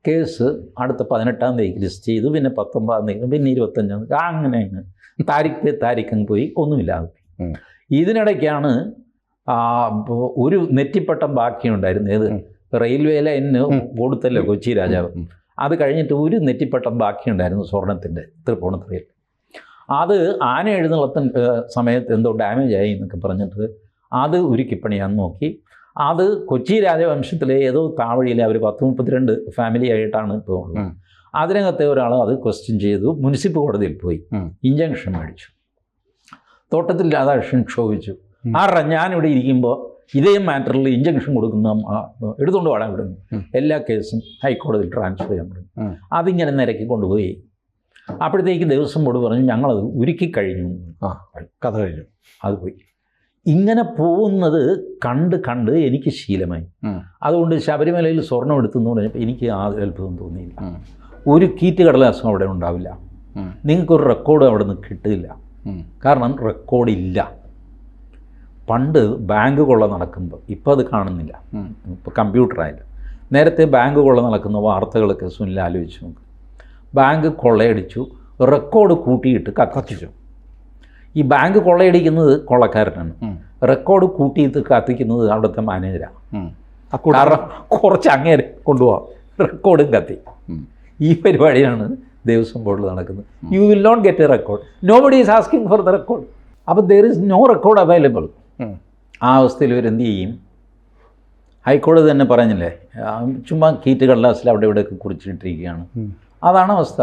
കേസ് അടുത്ത 18-ാം തീയതിക്ക് ലിസ്റ്റ് ചെയ്തു. പിന്നെ 19-ാം തീയതി, പിന്നെ 25-ാം തീയതി, അങ്ങനെ താരിഖ് പോയി, ഒന്നുമില്ലാതെ. ഇതിനിടയ്ക്കാണ് ഒരു നെറ്റിപ്പട്ടം ബാക്കിയുണ്ടായിരുന്നു. ഏത് റെയിൽവേ ലൈനിന് കൊടുത്തല്ലോ കൊച്ചി രാജാവ്. അത് കഴിഞ്ഞിട്ട് ഒരു നെറ്റിപ്പട്ടം ബാക്കിയുണ്ടായിരുന്നു സ്വർണത്തിൻ്റെ തൃപ്പൂണിത്തുറയിൽ. അത് ആന എഴുന്നള്ളത്തിൻ്റെ സമയത്ത് എന്തോ ഡാമേജ് ആയി എന്നൊക്കെ പറഞ്ഞിട്ട് അത് ഉരുക്കിപ്പണിയാൻ നോക്കി. അത് കൊച്ചി രാജവംശത്തിലെ ഏതോ താവഴിയിലെ അവർ 10-32 ഫാമിലി ആയിട്ടാണ് ഇപ്പോൾ ഉള്ളത്. അതിനകത്തെ ഒരാൾ അത് ക്വസ്റ്റ്യൻ ചെയ്തു. മുനിസിപ്പൽ കോടതിയിൽ പോയി ഇഞ്ചക്ഷൻ മേടിച്ചു. തോട്ടത്തിൽ രാധാകൃഷ്ണൻ ക്ഷോഭിച്ചു, ഞാനിവിടെ ഇരിക്കുമ്പോൾ ഇതേ മാറ്ററിൽ ഇഞ്ചക്ഷൻ കൊടുക്കുന്ന എടുത്തുകൊണ്ട് പാടാൻ വിടുന്നു. എല്ലാ കേസും ഹൈക്കോടതിയിൽ ട്രാൻസ്ഫർ ചെയ്യാൻ പറ്റും. അതിങ്ങനെ നിരക്കി കൊണ്ടുപോയി. അപ്പോഴത്തേക്ക് ദേവസ്വം ബോർഡ് പറഞ്ഞു, ഞങ്ങളത് ഉരുക്കി കഴിഞ്ഞു. കഥ കഴിഞ്ഞു. അത് പോയി. ഇങ്ങനെ പോകുന്നത് കണ്ട് എനിക്ക് ശീലമായി. അതുകൊണ്ട് ശബരിമലയിൽ സ്വർണം എടുത്തെന്ന് പറഞ്ഞപ്പോൾ എനിക്ക് അത്ഭുതം തോന്നിയില്ല. ഒരു കീറ്റ് കടലാസും അവിടെ ഉണ്ടാവില്ല. നിങ്ങൾക്കൊരു റെക്കോർഡ് അവിടെ നിന്ന് കിട്ടില്ല. കാരണം റെക്കോർഡില്ല. പണ്ട് ബാങ്ക് കൊള്ള നടക്കുമ്പോൾ, ഇപ്പോൾ അത് കാണുന്നില്ല, ഇപ്പോൾ കമ്പ്യൂട്ടറായില്ല. നേരത്തെ ബാങ്ക് കൊള്ള നടക്കുന്ന വാർത്തകളൊക്കെ സുനിൽ ആലോചിച്ച് നോക്ക്. ബാങ്ക് കൊള്ളയടിച്ചു, റെക്കോർഡ് കൂട്ടിയിട്ട് കത്തിച്ചു. ഈ ബാങ്ക് കൊള്ളയടിക്കുന്നത് കൊള്ളക്കാരനാണ്, റെക്കോർഡ് കൂട്ടിയിട്ട് കത്തിക്കുന്നത് അവിടുത്തെ മാനേജരാണ്. കാരണം കുറച്ച് അങ്ങേരെ കൊണ്ടുപോകാം, റെക്കോർഡും കത്തി. ഈ പരിപാടിയാണ് ദേവസ്വം ബോർഡിൽ നടക്കുന്നത്. You will not get a record, nobody is asking for the record. അപ്പോൾ there is no record available. ആ അവസ്ഥയിൽ ഇവരെന്ത് ചെയ്യും? ഹൈക്കോടതി തന്നെ പറഞ്ഞില്ലേ, ചുമ്മാ കീറ്റ് കടലാസിൽ അവിടെ ഇവിടെയൊക്കെ കുറിച്ചിട്ടിരിക്കുകയാണ്. അതാണ് അവസ്ഥ.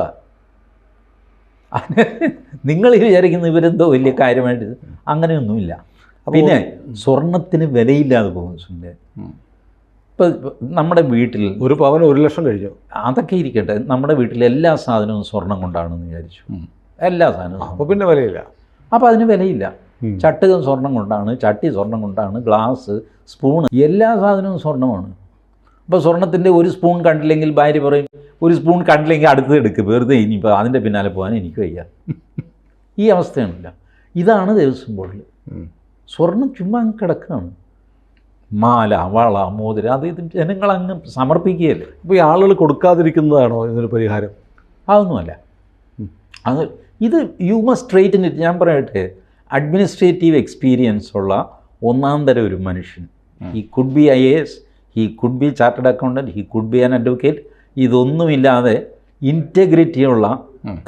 നിങ്ങൾ വിചാരിക്കുന്ന ഇവരെന്തോ വലിയ കാര്യമായിട്ട്, അങ്ങനെയൊന്നുമില്ല. പിന്നെ സ്വർണത്തിന് വിലയില്ലാതെ പോകുന്നു സുനിലെ. ഇപ്പം നമ്മുടെ വീട്ടിൽ ഒരു പവന് 1 ലക്ഷം കഴിഞ്ഞു. അതൊക്കെ ഇരിക്കട്ടെ, നമ്മുടെ വീട്ടിൽ എല്ലാ സാധനവും സ്വർണം കൊണ്ടാണെന്ന് വിചാരിച്ചു. എല്ലാ സാധനവും. അപ്പോൾ പിന്നെ വിലയില്ല. അപ്പോൾ അതിന് വിലയില്ല. ചട്ടുകം സ്വർണം കൊണ്ടാണ്, ചട്ടി സ്വർണം കൊണ്ടാണ്, ഗ്ലാസ്, സ്പൂണ്, എല്ലാ സാധനവും സ്വർണ്ണമാണ്. അപ്പോൾ സ്വർണത്തിൻ്റെ ഒരു സ്പൂൺ കണ്ടില്ലെങ്കിൽ ഭാര്യ പറയും, ഒരു സ്പൂൺ കണ്ടില്ലെങ്കിൽ അടുത്തത് എടുക്കുക, വെറുതെ ഇനിയിപ്പോൾ അതിൻ്റെ പിന്നാലെ പോകാൻ എനിക്ക് വയ്യ. ഈ അവസ്ഥയാണില്ല. ഇതാണ് ദേവസ്വം ബോർഡിൽ. സ്വർണം ചുമ്മാ കിടക്കുകയാണ്. മാല, വള, മോതിരം, അത് ഇത് ജനങ്ങളങ്ങ് സമർപ്പിക്കുകയല്ലേ. ഇപ്പോൾ ഈ ആളുകൾ കൊടുക്കാതിരിക്കുന്നതാണോ ഇതിനൊരു പരിഹാരം? അതൊന്നുമല്ല. അത് ഇത് യു മസ്റ്റ് സ്ട്രെയിറ്റൻ ഇറ്റ്. ഞാൻ പറയട്ടെ, അഡ്മിനിസ്ട്രേറ്റീവ് എക്സ്പീരിയൻസ് ഉള്ള ഒന്നാം തരം ഒരു മനുഷ്യൻ, he could be IAS, he could be chartered accountant, he could be an advocate, ഇതൊന്നുമില്ലാതെ ഇൻറ്റഗ്രിറ്റിയുള്ള,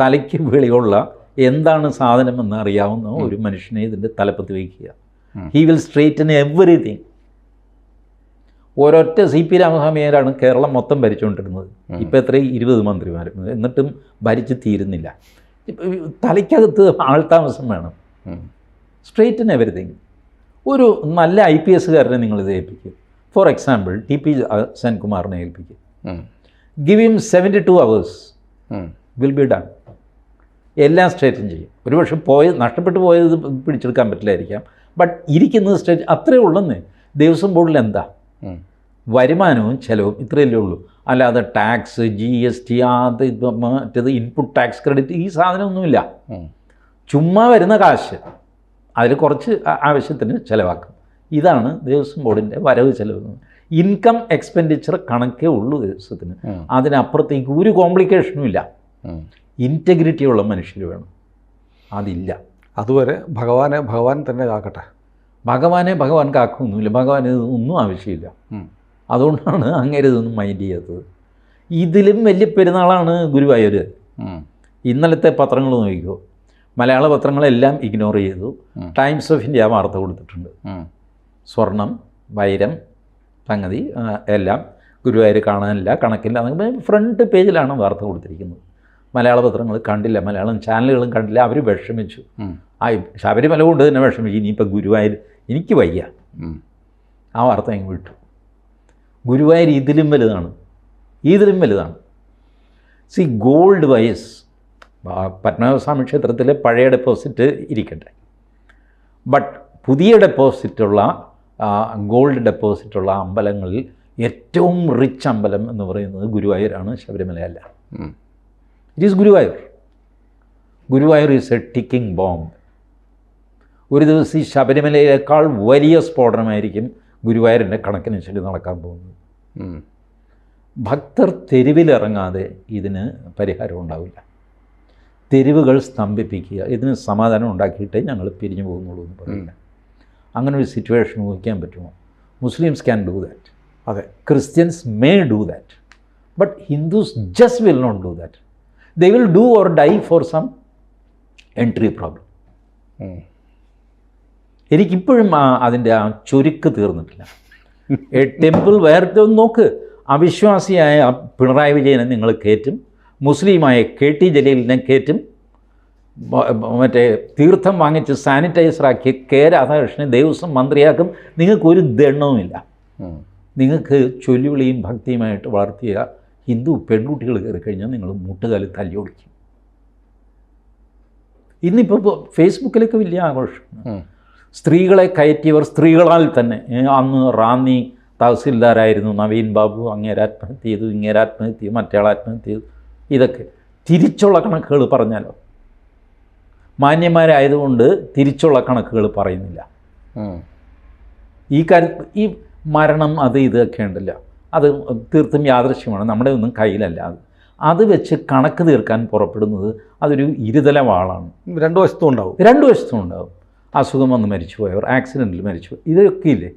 തലയ്ക്ക് വെളിയുള്ള എന്താണ് സാധനമെന്ന് അറിയാവുന്ന ഒരു മനുഷ്യനെ ഇതിൻ്റെ തലപ്പത്ത് വയ്ക്കുക. He will straighten everything. ഒരൊറ്റ CP രാമസ്വാമിയാരാണ് കേരളം മൊത്തം ഭരിച്ചുകൊണ്ടിരുന്നത്. ഇപ്പോൾ എത്രയും 20 മന്ത്രിമാരും, എന്നിട്ടും ഭരിച്ച് തീരുന്നില്ല. തലയ്ക്കകത്ത് ആൾതാമസം വേണം. Straighten everything. ഒരു നല്ല IPSകാരനെ നിങ്ങളിത് ഏൽപ്പിക്കും. ഫോർ എക്സാമ്പിൾ TP സെൻകുമാറിനെ ഏൽപ്പിക്കും. Give him 72 hours, will be done. എല്ലാം സ്ട്രെയിറ്റൻ ചെയ്യും. ഒരുപക്ഷെ നഷ്ടപ്പെട്ടു പോയത് പിടിച്ചെടുക്കാൻ പറ്റില്ലായിരിക്കാം, ബട്ട് ഇരിക്കുന്നത് സ്ട്രെയിറ്റ്. അത്രയേ ഉള്ളെന്നേ. ദേവസ്വം ബോർഡിൽ എന്താ വരുമാനവും ചിലവും ഇത്രയല്ലേ ഉള്ളൂ. അല്ലാതെ ടാക്സ്, GST, അത് മറ്റേത് ഇൻപുട്ട് ടാക്സ് ക്രെഡിറ്റ്, ഈ സാധനമൊന്നുമില്ല. ചുമ്മാ വരുന്ന കാശ് അതിൽ കുറച്ച് ആവശ്യത്തിന് ചിലവാക്കും. ഇതാണ് ദേവസ്വം ബോർഡിൻ്റെ വരവ് ചിലവ്. ഇൻകം എക്സ്പെൻഡിച്ചർ കണക്കേ ഉള്ളൂ ദേവസ്വത്തിന്. അതിനപ്പുറത്തേക്ക് ഒരു കോംപ്ലിക്കേഷനും ഇല്ല. ഇൻറ്റഗ്രിറ്റിയുള്ള മനുഷ്യർ വേണം. അതില്ല. അതുവരെ ഭഗവാൻ തന്നെ കാക്കട്ടെ. ഭഗവാനെ ഭഗവാൻ കാക്കൊന്നുമില്ല, ഭഗവാൻ ഇതൊന്നും ആവശ്യമില്ല. അതുകൊണ്ടാണ് അങ്ങേര് ഇതൊന്നും മൈൻഡ് ചെയ്യാത്തത്. ഇതിലും വലിയ പെരുന്നാളാണ് ഗുരുവായൂർ. ഇന്നലത്തെ പത്രങ്ങൾ നോക്കിക്കോ, മലയാള പത്രങ്ങളെല്ലാം ഇഗ്നോർ ചെയ്തു. ടൈംസ് ഓഫ് ഇന്ത്യ വാർത്ത കൊടുത്തിട്ടുണ്ട്. സ്വർണം, വൈരം, സംഗതി എല്ലാം ഗുരുവായൂർ കാണാനില്ല, കണക്കില്ല. ഫ്രണ്ട് പേജിലാണ് വാർത്ത കൊടുത്തിരിക്കുന്നത്. മലയാള പത്രങ്ങൾ കണ്ടില്ല, മലയാളം ചാനലുകളും കണ്ടില്ല. അവർ വിഷമിച്ചു. ശബരിമല കൊണ്ട് തന്നെ വിഷമിച്ചു. ഇനിയിപ്പോൾ ഗുരുവായൂർ എനിക്ക് വയ്യ. ആ വാർത്ത അങ്ങ് വിട്ടു. ഗുരുവായൂർ ഇതിലും വലുതാണ്, ഇതിലും വലുതാണ്. സി ഗോൾഡ് വൈസ് പത്മനാഭസ്വാമി ക്ഷേത്രത്തിലെ പഴയ ഡെപ്പോസിറ്റ് ഇരിക്കട്ടെ, ബട്ട് പുതിയ ഡെപ്പോസിറ്റുള്ള ഗോൾഡ് ഡെപ്പോസിറ്റുള്ള അമ്പലങ്ങളിൽ ഏറ്റവും റിച്ച് അമ്പലം എന്ന് പറയുന്നത് ഗുരുവായൂരാണ്, ശബരിമലയല്ല. It is Guruvayur. Guruvayur is a ticking bomb. ഒരു ദിവസം ഈ ശബരിമലയേക്കാൾ വലിയ സ്ഫോടനമായിരിക്കും ഗുരുവായൂരിൻ്റെ കണക്കിനനുസരിച്ച് നടക്കാൻ പോകുന്നത്. ഭക്തർ തെരുവിലിറങ്ങാതെ ഇതിന് പരിഹാരം ഉണ്ടാവില്ല. തെരുവുകൾ സ്തംഭിപ്പിക്കുക, ഇതിന് സമാധാനം ഉണ്ടാക്കിയിട്ടേ ഞങ്ങൾ പിരിഞ്ഞു പോകുന്നുള്ളൂ എന്ന് പറയില്ല. അങ്ങനെ ഒരു സിറ്റുവേഷൻ ഊഹിക്കാൻ പറ്റുമോ? Muslims can do that. അതെ, Christians may do that, but Hindus just will not do that. They will do or die for some entry problem. എനിക്കിപ്പോഴും അതിൻ്റെ ആ ചുരുക്ക് തീർന്നിട്ടില്ല. എ ടെമ്പിൾ വേറെ നോക്ക്, അവിശ്വാസിയായ പിണറായി വിജയനെ നിങ്ങൾ കയറ്റും, മുസ്ലിമായ KT ജലീലിനെ കയറ്റും, മറ്റേ തീർത്ഥം വാങ്ങിച്ച് സാനിറ്റൈസറാക്കി രാധാകൃഷ്ണനെ ദേവസ്വം മന്ത്രിയാക്കും. നിങ്ങൾക്കൊരു ദണ്ണവുമില്ല. നിങ്ങൾക്ക് ചൊല്ലുവിളിയും ഭക്തിയുമായിട്ട് വളർത്തിയ ഹിന്ദു പെൺകുട്ടികൾ കയറി കഴിഞ്ഞാൽ നിങ്ങൾ മുട്ടുകാലിൽ തല്ലി ഒടിക്കും. ഇന്നിപ്പോൾ ഫേസ്ബുക്കിലൊക്കെ വലിയ ആഘോഷം. സ്ത്രീകളെ കയറ്റിയവർ സ്ത്രീകളാൽ തന്നെ. അന്ന് റാന്നി തഹസിൽദാരായിരുന്നു നവീൻ ബാബു, അങ്ങേര് ആത്മഹത്യ ചെയ്തു, ഇങ്ങേര് ആത്മഹത്യ ചെയ്തു, മറ്റയാൾ ആത്മഹത്യ ചെയ്തു. ഇതൊക്കെ തിരിച്ചുള്ള കണക്കുകൾ പറഞ്ഞാലോ? മാന്യന്മാരായതുകൊണ്ട് തിരിച്ചുള്ള കണക്കുകൾ പറയുന്നില്ല. ഈ കാര്യത്തിൽ ഈ മരണം അത് ഇതൊക്കെ ഉണ്ടല്ലോ, അത് തീർത്തും യാദൃശ്യമാണ്, നമ്മുടെ ഒന്നും കയ്യിലല്ല. അത് വെച്ച് കണക്ക് തീർക്കാൻ പുറപ്പെടുന്നത് അതൊരു ഇരുതല വാളാണ്. രണ്ടു വശത്തും ഉണ്ടാവും, രണ്ടു വശത്തും ഉണ്ടാവും. അസുഖം വന്ന് മരിച്ചുപോയവർ, ആക്സിഡൻറ്റിൽ മരിച്ചു, ഇതൊക്കെ ഇല്ലേ?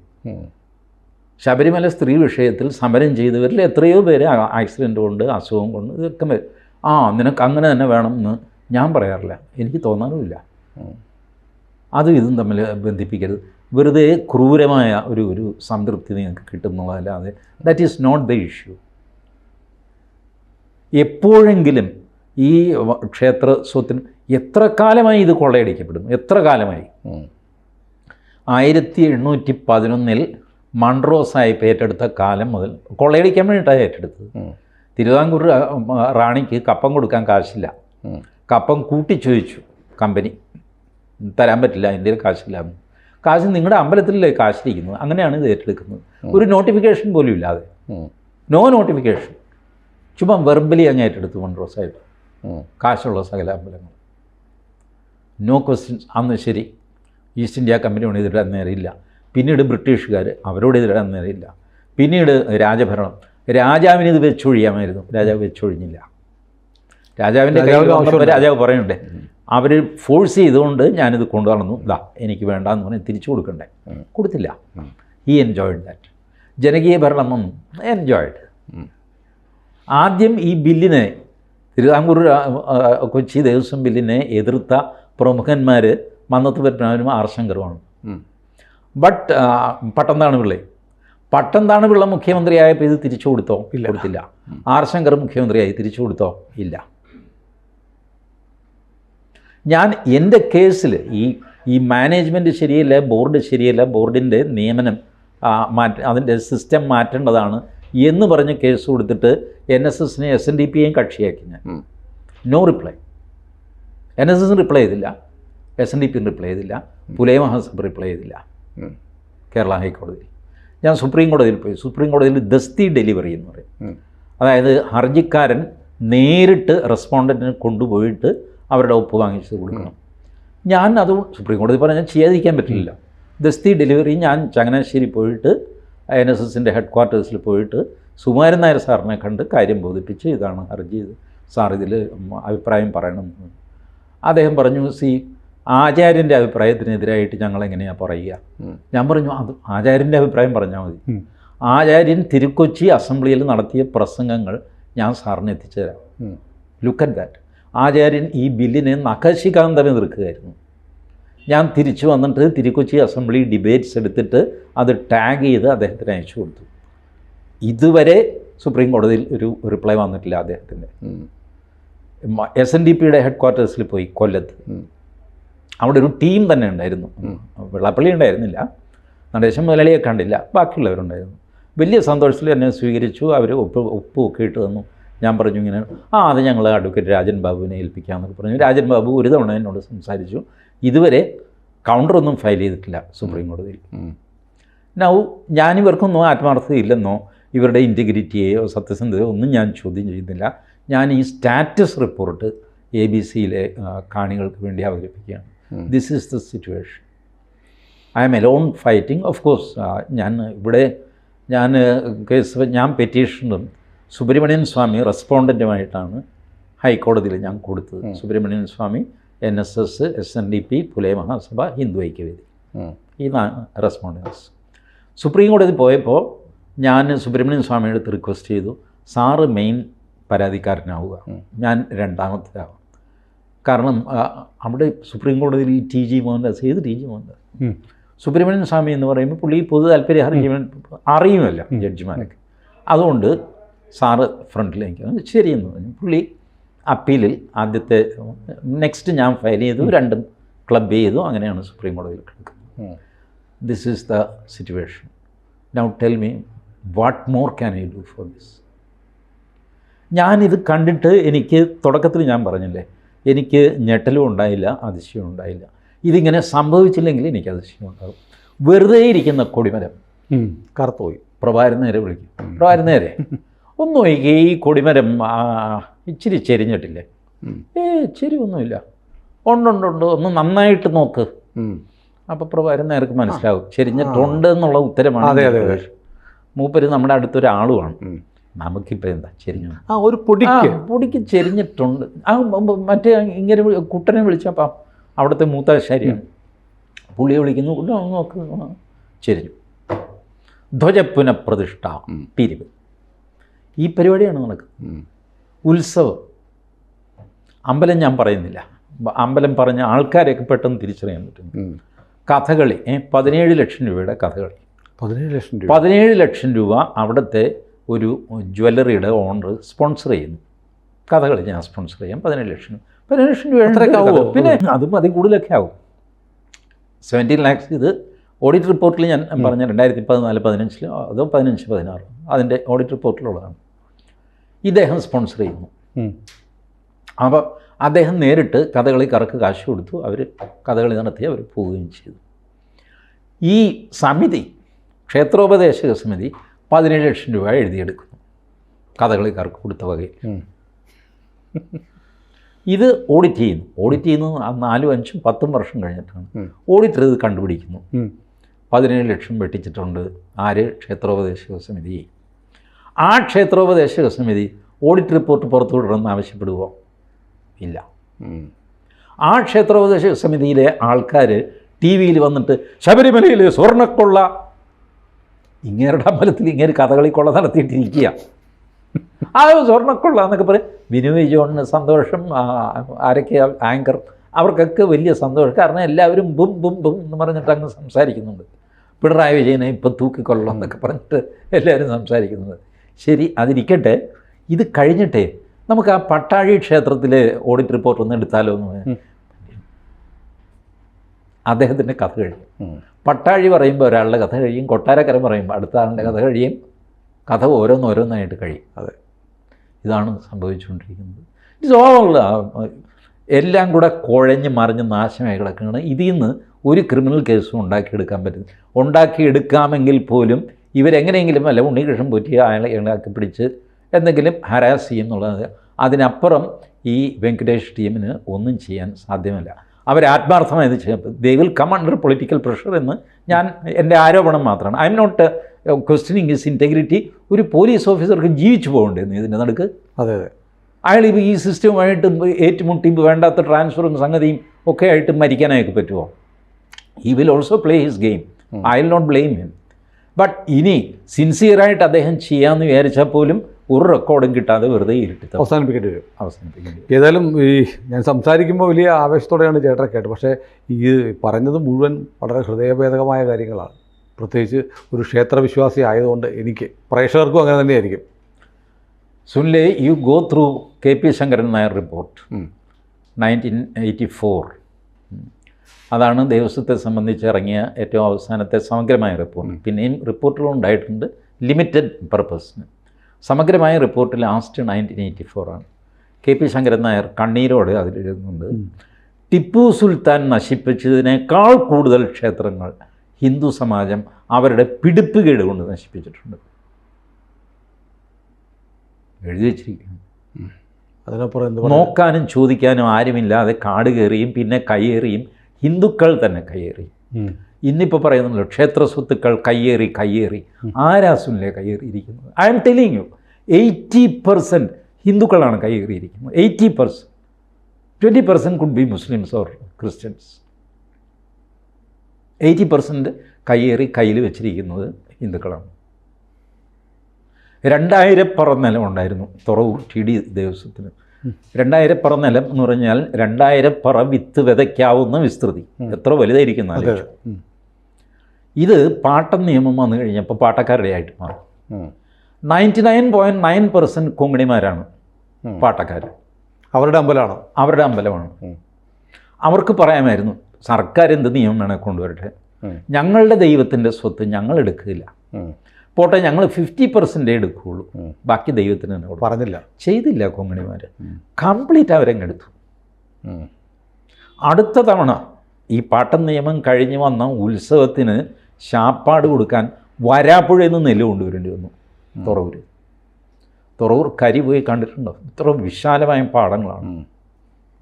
ശബരിമല സ്ത്രീ വിഷയത്തിൽ സമരം ചെയ്തവരിൽ എത്രയോ പേര് ആക്സിഡൻറ്റ് കൊണ്ട്, അസുഖം കൊണ്ട്, ഇതൊക്കെ നിനക്ക് അങ്ങനെ തന്നെ വേണം എന്ന് ഞാൻ പറയാറില്ല, എനിക്ക് തോന്നാറുമില്ല. അതും ഇതും തമ്മിൽ ബന്ധിപ്പിക്കരുത്. വെറുതെ ക്രൂരമായ ഒരു സംതൃപ്തി നിങ്ങൾക്ക് കിട്ടുന്നതല്ലാതെ that is not the issue. എപ്പോഴെങ്കിലും ഈ ക്ഷേത്ര സ്വത്തിന് എത്ര കാലമായി ഇത് കൊള്ളയടിക്കപ്പെടുന്നു? എത്ര കാലമായി? 1811 മൺട്രോ സാഹിബ് ഏറ്റെടുത്ത കാലം മുതൽ കൊള്ളയടിക്കാൻ വേണ്ടിയിട്ടാണ് ഏറ്റെടുത്തത്. തിരുവിതാംകൂർ റാണിക്ക് കപ്പം കൊടുക്കാൻ കാശില്ല. കപ്പം കൂട്ടിച്ചോദിച്ചു കമ്പനി, തരാൻ പറ്റില്ല, ഇന്ത്യയിൽ കാശില്ല. കാശ് നിങ്ങളുടെ അമ്പലത്തിലല്ലേ കാശിരിക്കുന്നത്. അങ്ങനെയാണ് ഇത് ഏറ്റെടുക്കുന്നത്. ഒരു നോട്ടിഫിക്കേഷൻ പോലും ഇല്ലാതെ, നോ നോട്ടിഫിക്കേഷൻ, ചുമ്മാ വെർബലി അങ്ങ് ഏറ്റെടുത്തു മൺട്രോ സാഹിബ് കാശുള്ള സകല അമ്പലങ്ങൾ. No questions. അന്ന് ശരി, ഈസ്റ്റ് ഇന്ത്യ കമ്പനിയോട് എതിരാൻ നേരമില്ല. പിന്നീട് ബ്രിട്ടീഷുകാർ, അവരോട് എതിരാൻ നേരമില്ല. പിന്നീട് രാജഭരണം, രാജാവിന് ഇത് വെച്ചൊഴിയാമായിരുന്നു, രാജാവ് വെച്ചൊഴിഞ്ഞില്ല. രാജാവിൻ്റെ രാജാവ് പറയണ്ടേ, അവർ ഫോഴ്സ് ചെയ്തുകൊണ്ട് ഞാനിത് കൊണ്ടുവന്നു, എനിക്ക് വേണ്ടാന്ന് പറഞ്ഞ് തിരിച്ചു കൊടുക്കണ്ടേ, കൊടുത്തില്ല. He enjoyed that. ജനകീയ ഭരണം എൻജോയ്ഡ്. ആദ്യം ഈ ബില്ലിനെ, തിരുവിതാംകൂർ കൊച്ചി ദേവസ്വം ബില്ലിനെ എതിർത്ത പ്രമുഖന്മാർ മന്നത്ത് പത്മനാഭനും ആർ ശങ്കറുമാണ്. ബട്ട് പട്ടംതാണ പിള്ള മുഖ്യമന്ത്രിയായപ്പോൾ ഇത് തിരിച്ചു കൊടുത്തോ? കൊടുത്തില്ല. ആർ ശങ്കർ മുഖ്യമന്ത്രിയായി തിരിച്ചു കൊടുത്തോ? ഇല്ല. ഞാൻ എൻ്റെ കേസിൽ ഈ മാനേജ്മെൻറ്റ് ശരിയല്ല, ബോർഡ് ശരിയല്ല, ബോർഡിൻ്റെ നിയമനം അതിൻ്റെ സിസ്റ്റം മാറ്റേണ്ടതാണ് എന്ന് പറഞ്ഞ് കേസ് കൊടുത്തിട്ട് NSSനെ SNDPയെയും കക്ഷിയാക്കി ഞാൻ. No reply. NSS റിപ്ലൈ ചെയ്തില്ല, SNDP റിപ്ലൈ ചെയ്തില്ല, പുലയ മഹാസഭ റിപ്ലൈ ചെയ്തില്ല. കേരള ഹൈക്കോടതിയിൽ ഞാൻ സുപ്രീം കോടതിയിൽ പോയി. സുപ്രീം കോടതിയിൽ ദസ്തി ഡെലിവറി എന്ന് പറയും. അതായത് ഹർജിക്കാരൻ നേരിട്ട് റെസ്പോണ്ടൻറ്റിന് കൊണ്ടുപോയിട്ട് അവരുടെ ഒപ്പ് വാങ്ങിച്ച് കൊടുക്കണം. ഞാൻ അത് സുപ്രീം കോടതി പറഞ്ഞാൽ ചെയ്യാതിരിക്കാൻ പറ്റില്ല. ദസ്തി ഡെലിവറി ഞാൻ ചങ്ങനാശ്ശേരി പോയിട്ട് NSSൻ്റെ ഹെഡ് ക്വാർട്ടേഴ്സിൽ പോയിട്ട് സുകുമാരൻ നായർ സാറിനെ കണ്ട് കാര്യം ബോധിപ്പിച്ച് ഇതാണ് ഹർജി, സാർ ഇതിൽ അഭിപ്രായം പറയണം. അദ്ദേഹം പറഞ്ഞു, ആചാര്യൻ്റെ അഭിപ്രായത്തിനെതിരായിട്ട് ഞങ്ങൾ എങ്ങനെയാണ് പറയുക? ഞാൻ പറഞ്ഞു അത് ആചാര്യൻ്റെ അഭിപ്രായം പറഞ്ഞാൽ മതി. ആചാര്യൻ തിരുക്കൊച്ചി അസംബ്ലിയിൽ നടത്തിയ പ്രസംഗങ്ങൾ ഞാൻ സാറിന് എത്തിച്ചു തരാം. Look at that. ആചാര്യൻ ഈ ബില്ലിനെ നഖശികാന്തം എതിർക്കുകയായിരുന്നു. ഞാൻ തിരിച്ചു വന്നിട്ട് തിരുക്കൊച്ചി അസംബ്ലി ഡിബേറ്റ്സ് എടുത്തിട്ട് അത് ടാഗ് ചെയ്ത് അദ്ദേഹത്തിന് അയച്ചു കൊടുത്തു. ഇതുവരെ സുപ്രീം കോടതിയിൽ ഒരു റിപ്ലൈ വന്നിട്ടില്ല അദ്ദേഹത്തിൻ്റെ. SNDPയുടെ ഹെഡ് ക്വാർട്ടേഴ്സിൽ പോയി കൊല്ലത്ത്. അവിടെ ഒരു ടീം തന്നെ ഉണ്ടായിരുന്നു. വെള്ളാപ്പള്ളി ഉണ്ടായിരുന്നില്ല, നടേശൻ മുതലാളിയെ കണ്ടില്ല, ബാക്കിയുള്ളവരുണ്ടായിരുന്നു. വലിയ സന്തോഷത്തിൽ എന്നെ സ്വീകരിച്ചു. അവർ ഉപ്പൊക്കെ ഇട്ട് തന്നു. ഞാൻ പറഞ്ഞു ഇങ്ങനെ അത് ഞങ്ങൾ അഡ്വക്കേറ്റ് രാജൻ ബാബുവിനെ ഏൽപ്പിക്കാമെന്നൊക്കെ പറഞ്ഞു. രാജൻ ബാബു ഒരു തവണ എന്നോട് സംസാരിച്ചു. ഇതുവരെ കൗണ്ടറൊന്നും ഫയൽ ചെയ്തിട്ടില്ല സുപ്രീം കോടതിയിൽ. ഞാനിവർക്കൊന്നും ആത്മാർത്ഥതയില്ലെന്നോ ഇവരുടെ ഇൻറ്റഗ്രിറ്റിയെയോ സത്യസന്ധതയോ ഒന്നും ഞാൻ ചോദ്യം ചെയ്യുന്നില്ല. ഞാൻ ഈ സ്റ്റാറ്റസ് റിപ്പോർട്ട് ABCയിലെ കാണികൾക്ക് വേണ്ടി അവതരിപ്പിക്കുകയാണ്. This is the situation. I am alone fighting. Of course ഞാൻ പെറ്റീഷനും സുബ്രഹ്മണ്യൻ സ്വാമി റെസ്പോണ്ടൻറ്റുമായിട്ടാണ് ഹൈക്കോടതിയിൽ ഞാൻ കൊടുത്തത്. സുബ്രഹ്മണ്യൻ സ്വാമി, NSS, SNDP, പുലയ മഹാസഭ, ഹിന്ദു ഐക്യവേദി, ഈ റെസ്പോണ്ടൻസ്. സുപ്രീം കോടതി പോയപ്പോൾ ഞാൻ സുബ്രഹ്മണ്യൻ സ്വാമിയുടെ അടുത്ത് റിക്വസ്റ്റ് ചെയ്തു, സാറ് മെയിൻ പരാതിക്കാരനാവുക, ഞാൻ രണ്ടാമത്തേതാവാം. കാരണം അവിടെ സുപ്രീം കോടതിയിൽ TG മോഹൻദാസ്, ഏത് TG മോഹൻദാസ്, സുബ്രഹ്മണ്യൻ സ്വാമി എന്ന് പറയുമ്പോൾ പുള്ളി പൊതു താല്പര്യ ഹർജിമാൻ അറിയുമല്ല ജഡ്ജിമാരൊക്കെ. അതുകൊണ്ട് സാറ് ഫ്രണ്ടിലേക്ക് ശരിയെന്ന് പറഞ്ഞു. പുള്ളി അപ്പീലിൽ ആദ്യത്തെ നെക്സ്റ്റ് ഞാൻ ഫയൽ ചെയ്തു, രണ്ടും ക്ലബ് ചെയ്തു. അങ്ങനെയാണ് സുപ്രീം കോടതിയിൽ കിടക്കുന്നത്. This is the situation. Now tell me what more can I do for this? ഞാനിത് കണ്ടിട്ട് എനിക്ക് തുടക്കത്തിൽ ഞാൻ പറഞ്ഞില്ലേ, എനിക്ക് ഞെട്ടലും ഉണ്ടായില്ല, അതിശയവും ഉണ്ടായില്ല. ഇതിങ്ങനെ സംഭവിച്ചില്ലെങ്കിൽ എനിക്ക് അതിശയം ഉണ്ടാകും. വെറുതെ ഇരിക്കുന്ന കൊടിമരം കറുത്തുപോയി. പ്രഭാകരൻ നേരെ വിളിക്കും. പ്രഭാകരൻ നേരെ ഒന്ന് നോക്കി, ഈ കൊടിമരം ഇച്ചിരി ചെരിഞ്ഞിട്ടില്ലേ? ചെരിവൊന്നുമില്ല. ഉണ്ടുണ്ട്, ഒന്ന് നന്നായിട്ട് നോക്ക്. അപ്പോൾ പ്രഭാകരൻ നേർക്ക് മനസ്സിലാവും ചെരിഞ്ഞിട്ടുണ്ട് എന്നുള്ള ഉത്തരമാണ്. മൂപ്പര് നമ്മുടെ അടുത്തൊരാളുമാണ്. നമുക്കിപ്പോൾ എന്താ ചെരിഞ്ഞു? ഒരു പൊടിക്ക് ചെരിഞ്ഞിട്ടുണ്ട്. മറ്റേ ഇങ്ങനെ കുട്ടനെ വിളിച്ചപ്പം അവിടുത്തെ മൂത്താശാരിയാണ്. പുള്ളിയെ വിളിക്കുന്നു, നോക്ക്, ചെരിഞ്ഞു. ധ്വജപുനഃപ്രതിഷ്ഠ, പിരിവ്, ഈ പരിപാടിയാണ് നടക്കുന്നത്. ഉത്സവം, അമ്പലം ഞാൻ പറയുന്നില്ല, അമ്പലം പറഞ്ഞ ആൾക്കാരെയൊക്കെ പെട്ടെന്ന് തിരിച്ചറിയാൻ പറ്റും. കഥകളി, 17 ലക്ഷം രൂപയുടെ കഥകളി. 17 ലക്ഷം രൂപ അവിടുത്തെ ഒരു ജ്വല്ലറിയുടെ ഓണർ സ്പോൺസർ ചെയ്യുന്നു. കഥകളി ഞാൻ സ്പോൺസർ ചെയ്യാം. 17 ലക്ഷം രൂപ ആവുമോ? പിന്നെ അതും അതിൽ കൂടുതലൊക്കെ ആവും. 17 lakhs. ഇത് ഓഡിറ്റ് റിപ്പോർട്ടിൽ ഞാൻ പറഞ്ഞ 2014-15 അതോ 15-16 അതിൻ്റെ ഓഡിറ്റ് റിപ്പോർട്ടിലുള്ളതാണ്. ഇദ്ദേഹം സ്പോൺസർ ചെയ്യുന്നു. അപ്പോൾ അദ്ദേഹം നേരിട്ട് കഥകളിക്കാർക്ക് കാശ് കൊടുത്തു. അവർ കഥകളി നടത്തി, അവർ പോവുകയും ചെയ്തു. ഈ സമിതി, ക്ഷേത്രോപദേശക സമിതി 17 ലക്ഷം രൂപ എഴുതിയെടുക്കുന്നു കഥകളിക്കാർക്ക് കൊടുത്ത വകയിൽ. ഇത് ഓഡിറ്റ് ചെയ്യുന്നു 4, 5, 10 വർഷം കഴിഞ്ഞിട്ടാണ് ഓഡിറ്റർ ഇത് കണ്ടുപിടിക്കുന്നു. 17 ലക്ഷം വെട്ടിച്ചിട്ടുണ്ട്. ആര്? ക്ഷേത്രോപദേശക സമിതി. ആ ക്ഷേത്രോപദേശക സമിതി ഓഡിറ്റ് റിപ്പോർട്ട് പുറത്തുവിടണമെന്ന് ആവശ്യപ്പെടുമോ? ഇല്ല. ആ ക്ഷേത്രോപദേശക സമിതിയിലെ ആൾക്കാർ TV-യിൽ വന്നിട്ട് ശബരിമലയിൽ സ്വർണ്ണക്കൊള്ള, ഇങ്ങേരുടെ അമ്പലത്തിൽ ഇങ്ങനെ കഥകളിക്കൊള്ള നടത്തിയിട്ടിരിക്കുക, ആ സ്വർണ്ണക്കൊള്ള എന്നൊക്കെ പറയും. ബിനോയ് ജോണിന് സന്തോഷം, ആരൊക്കെ ആങ്കർ, അവർക്കൊക്കെ വലിയ സന്തോഷം. കാരണം എല്ലാവരും ബും ബും ബും എന്ന് പറഞ്ഞിട്ട് അങ്ങ് സംസാരിക്കുന്നുണ്ട്. പിണറായി വിജയനെ ഇപ്പം തൂക്കിക്കൊള്ളണം എന്നൊക്കെ പറഞ്ഞിട്ട് എല്ലാവരും സംസാരിക്കുന്നത്. ശരി, അതിരിക്കട്ടെ. ഇത് കഴിഞ്ഞിട്ടേ നമുക്ക് ആ പട്ടാഴി ക്ഷേത്രത്തിലെ ഓഡിറ്റ് റിപ്പോർട്ട് ഒന്ന് എടുത്താലോ എന്ന്. അദ്ദേഹത്തിൻ്റെ കഥ കഴിയും. പട്ടാഴി പറയുമ്പോൾ ഒരാളുടെ കഥ കഴിയും, കൊട്ടാരക്കര പറയുമ്പോൾ അടുത്ത ആളുടെ കഥ കഴിയും. കഥ ഓരോന്നോരോന്നായിട്ട് കഴിയും. അതെ, ഇതാണ് സംഭവിച്ചുകൊണ്ടിരിക്കുന്നത്. എല്ലാം കൂടെ കുഴഞ്ഞ് മറിഞ്ഞ് നാശമായി കിടക്കുകയാണ്. ഇതിൽ നിന്ന് ഒരു ക്രിമിനൽ കേസും ഉണ്ടാക്കിയെടുക്കാൻ പറ്റും. ഉണ്ടാക്കിയെടുക്കാമെങ്കിൽ പോലും ഇവരെങ്ങനെയെങ്കിലും അല്ല ഉണ്ണികൃഷ്ണൻ പോറ്റി അയാളെ ഇളാക്കി പിടിച്ച് എന്തെങ്കിലും ഹരാസ് ചെയ്യുന്നുള്ളത്. അതിനപ്പുറം ഈ വെങ്കടേഷ് ടീമിന് ഒന്നും ചെയ്യാൻ സാധ്യമല്ല. അവർ ആത്മാർത്ഥമായത് ചെയ്യാം. They will come under political pressure എന്ന് എൻ്റെ ആരോപണം മാത്രമാണ്. I am not questioning his integrity. ഒരു പോലീസ് ഓഫീസർക്ക് ജീവിച്ചു പോകണ്ടേന്ന് ഇതിൻ്റെ നടുക്ക്. അതെ അതെ, അയാൾ ഇപ്പോൾ ഈ സിസ്റ്റവുമായിട്ട് ഏറ്റുമുട്ടി വേണ്ടാത്ത ട്രാൻസ്ഫറും സംഗതിയും ഒക്കെ ആയിട്ട് മരിക്കാനായിട്ട് പറ്റുമോ? He will also play his game. I will not blame him. But ഇനി സിൻസിയറായിട്ട് അദ്ദേഹം ചെയ്യാമെന്ന് വിചാരിച്ചാൽ പോലും ഒരു റെക്കോർഡും കിട്ടാതെ വെറുതെ ഇരുട്ടി അവസാനിപ്പിക്കേണ്ടി വരും. ഏതായാലും ഈ ഞാൻ സംസാരിക്കുമ്പോൾ വലിയ ആവേശത്തോടെയാണ് ചേട്ടനെ കേട്ടത്. പക്ഷേ ഈ പറഞ്ഞത് മുഴുവൻ വളരെ ഹൃദയഭേദകമായ കാര്യങ്ങളാണ്. പ്രത്യേകിച്ച് ഒരു ക്ഷേത്രവിശ്വാസി ആയതുകൊണ്ട് എനിക്ക്, പ്രേക്ഷകർക്കും അങ്ങനെ തന്നെയായിരിക്കും. സുനിലെ, you go through KP Sankaran Nair report 1984. അതാണ് ദേവസ്വത്തെ സംബന്ധിച്ച് ഇറങ്ങിയ ഏറ്റവും അവസാനത്തെ സമഗ്രമായ റിപ്പോർട്ട്. പിന്നെയും റിപ്പോർട്ടുകൾ ഉണ്ടായിട്ടുണ്ട് ലിമിറ്റഡ് പർപ്പസിന്. സമഗ്രമായ റിപ്പോർട്ട് ലാസ്റ്റ് 1984 ആണ്. KP ശങ്കരൻ നായർ കണ്ണീരോട് അതിലെഴുതുന്നുണ്ട്, ടിപ്പു സുൽത്താൻ നശിപ്പിച്ചതിനേക്കാൾ കൂടുതൽ ക്ഷേത്രങ്ങൾ ഹിന്ദു സമാജം അവരുടെ പിടിപ്പുകേട് കൊണ്ട് നശിപ്പിച്ചിട്ടുണ്ട്. എഴുതി വച്ചിരിക്കുന്നു. അതിനപ്പുറം നോക്കാനും ചോദിക്കാനും ആരുമില്ലാതെ കാട് കയറിയും പിന്നെ കയ്യേറിയും ഹിന്ദുക്കൾ തന്നെ കയ്യേറി. ഇന്നിപ്പോൾ പറയുന്നല്ലോ ക്ഷേത്ര സ്വത്തുക്കൾ കയ്യേറി. ആരാസുല്ലേ കയ്യേറിയിരിക്കുന്നത്? ഐ എം ടെലിങ് യു, 80% ഹിന്ദുക്കളാണ് കയ്യേറിയിരിക്കുന്നത്. 80%. 20% could be Muslims or Christians. 80% കയ്യേറി കയ്യിൽ വെച്ചിരിക്കുന്നത് ഹിന്ദുക്കളാണ്. 2000 പറ നിലം ഉണ്ടായിരുന്നു തുറവൂർ TD ദേവസ്വത്തിന്. 2000 പറ നിലം എന്ന് പറഞ്ഞാൽ 2000 പറ വിത്ത് വിതയ്ക്കാവുന്ന വിസ്തൃതി. എത്ര വലുതായിരിക്കുന്ന ആലോചിച്ചു. ഇത് പാട്ടം നിയമം വന്നു കഴിഞ്ഞപ്പോൾ പാട്ടക്കാരുടെ ആയിട്ട് മാറും. 99.9% കൊങ്ങിണിമാരാണ് പാട്ടക്കാർ. അവരുടെ അമ്പലമാണ്. അവർക്ക് പറയാമായിരുന്നു സർക്കാർ എന്ത് നിയമം വേണേൽ കൊണ്ടുവരട്ടെ, ഞങ്ങളുടെ ദൈവത്തിൻ്റെ സ്വത്ത് ഞങ്ങൾ എടുക്കില്ല, പോട്ടെ ഞങ്ങൾ 50% എടുക്കുകയുള്ളൂ, ബാക്കി ദൈവത്തിന് തന്നെ പറഞ്ഞില്ല. ചെയ്തില്ല കൊങ്ങിണിമാർ. കംപ്ലീറ്റ് അവരങ്ങെടുത്തു. അടുത്ത തവണ ഈ പാട്ടം നിയമം കഴിഞ്ഞ് വന്ന ഉത്സവത്തിന് ശാപ്പാട് കൊടുക്കാൻ വരാപ്പുഴയിൽ നിന്ന് നെല്ല് കൊണ്ടുവരേണ്ടി വന്നു. തുറവൂർ കരി പോയി കണ്ടിട്ടുണ്ടോ? ഇത്ര വിശാലമായ പാടങ്ങളാണ്,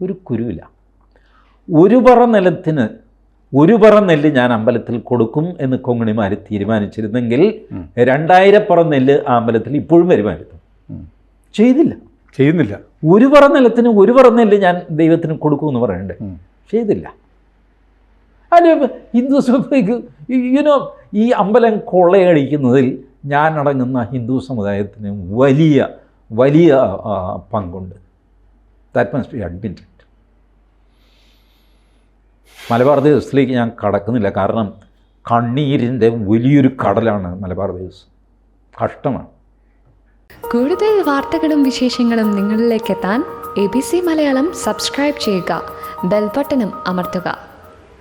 ഒരു കുരുവില്ല. ഒരു പറ നെല്ല് ഞാൻ അമ്പലത്തിൽ കൊടുക്കും എന്ന് കൊങ്ങിണിമാർ തീരുമാനിച്ചിരുന്നെങ്കിൽ 2000 പറ നെല്ല് ആ അമ്പലത്തിൽ ഇപ്പോഴും വരുമായിരുന്നു. ചെയ്യുന്നില്ല. ഒരു പറ നിലത്തിന് ഒരു പറ നെല്ല് ഞാൻ ദൈവത്തിന് കൊടുക്കുമെന്ന് പറയണ്ടേ? ചെയ്തില്ല. അതിന് ഹിന്ദു യുനോ ഈ അമ്പലം കൊള്ളയടിക്കുന്നതിൽ ഞാൻ അടങ്ങുന്ന ഹിന്ദു സമുദായത്തിന് വലിയ പങ്കുണ്ട്. That must be admitted. Malabar ദേവസ്വത്തിലേക്ക് ഞാൻ കടക്കുന്നില്ല, കാരണം കണ്ണീരിൻ്റെ വലിയൊരു കടലാണ് മലബാർ ദേവസ്വം. കഷ്ടമാണ്. കൂടുതൽ വാർത്തകളും വിശേഷങ്ങളും നിങ്ങളിലേക്ക് എത്താൻ ABC മലയാളം സബ്സ്ക്രൈബ് ചെയ്യുക, ബെൽ ബട്ടണും അമർത്തുക.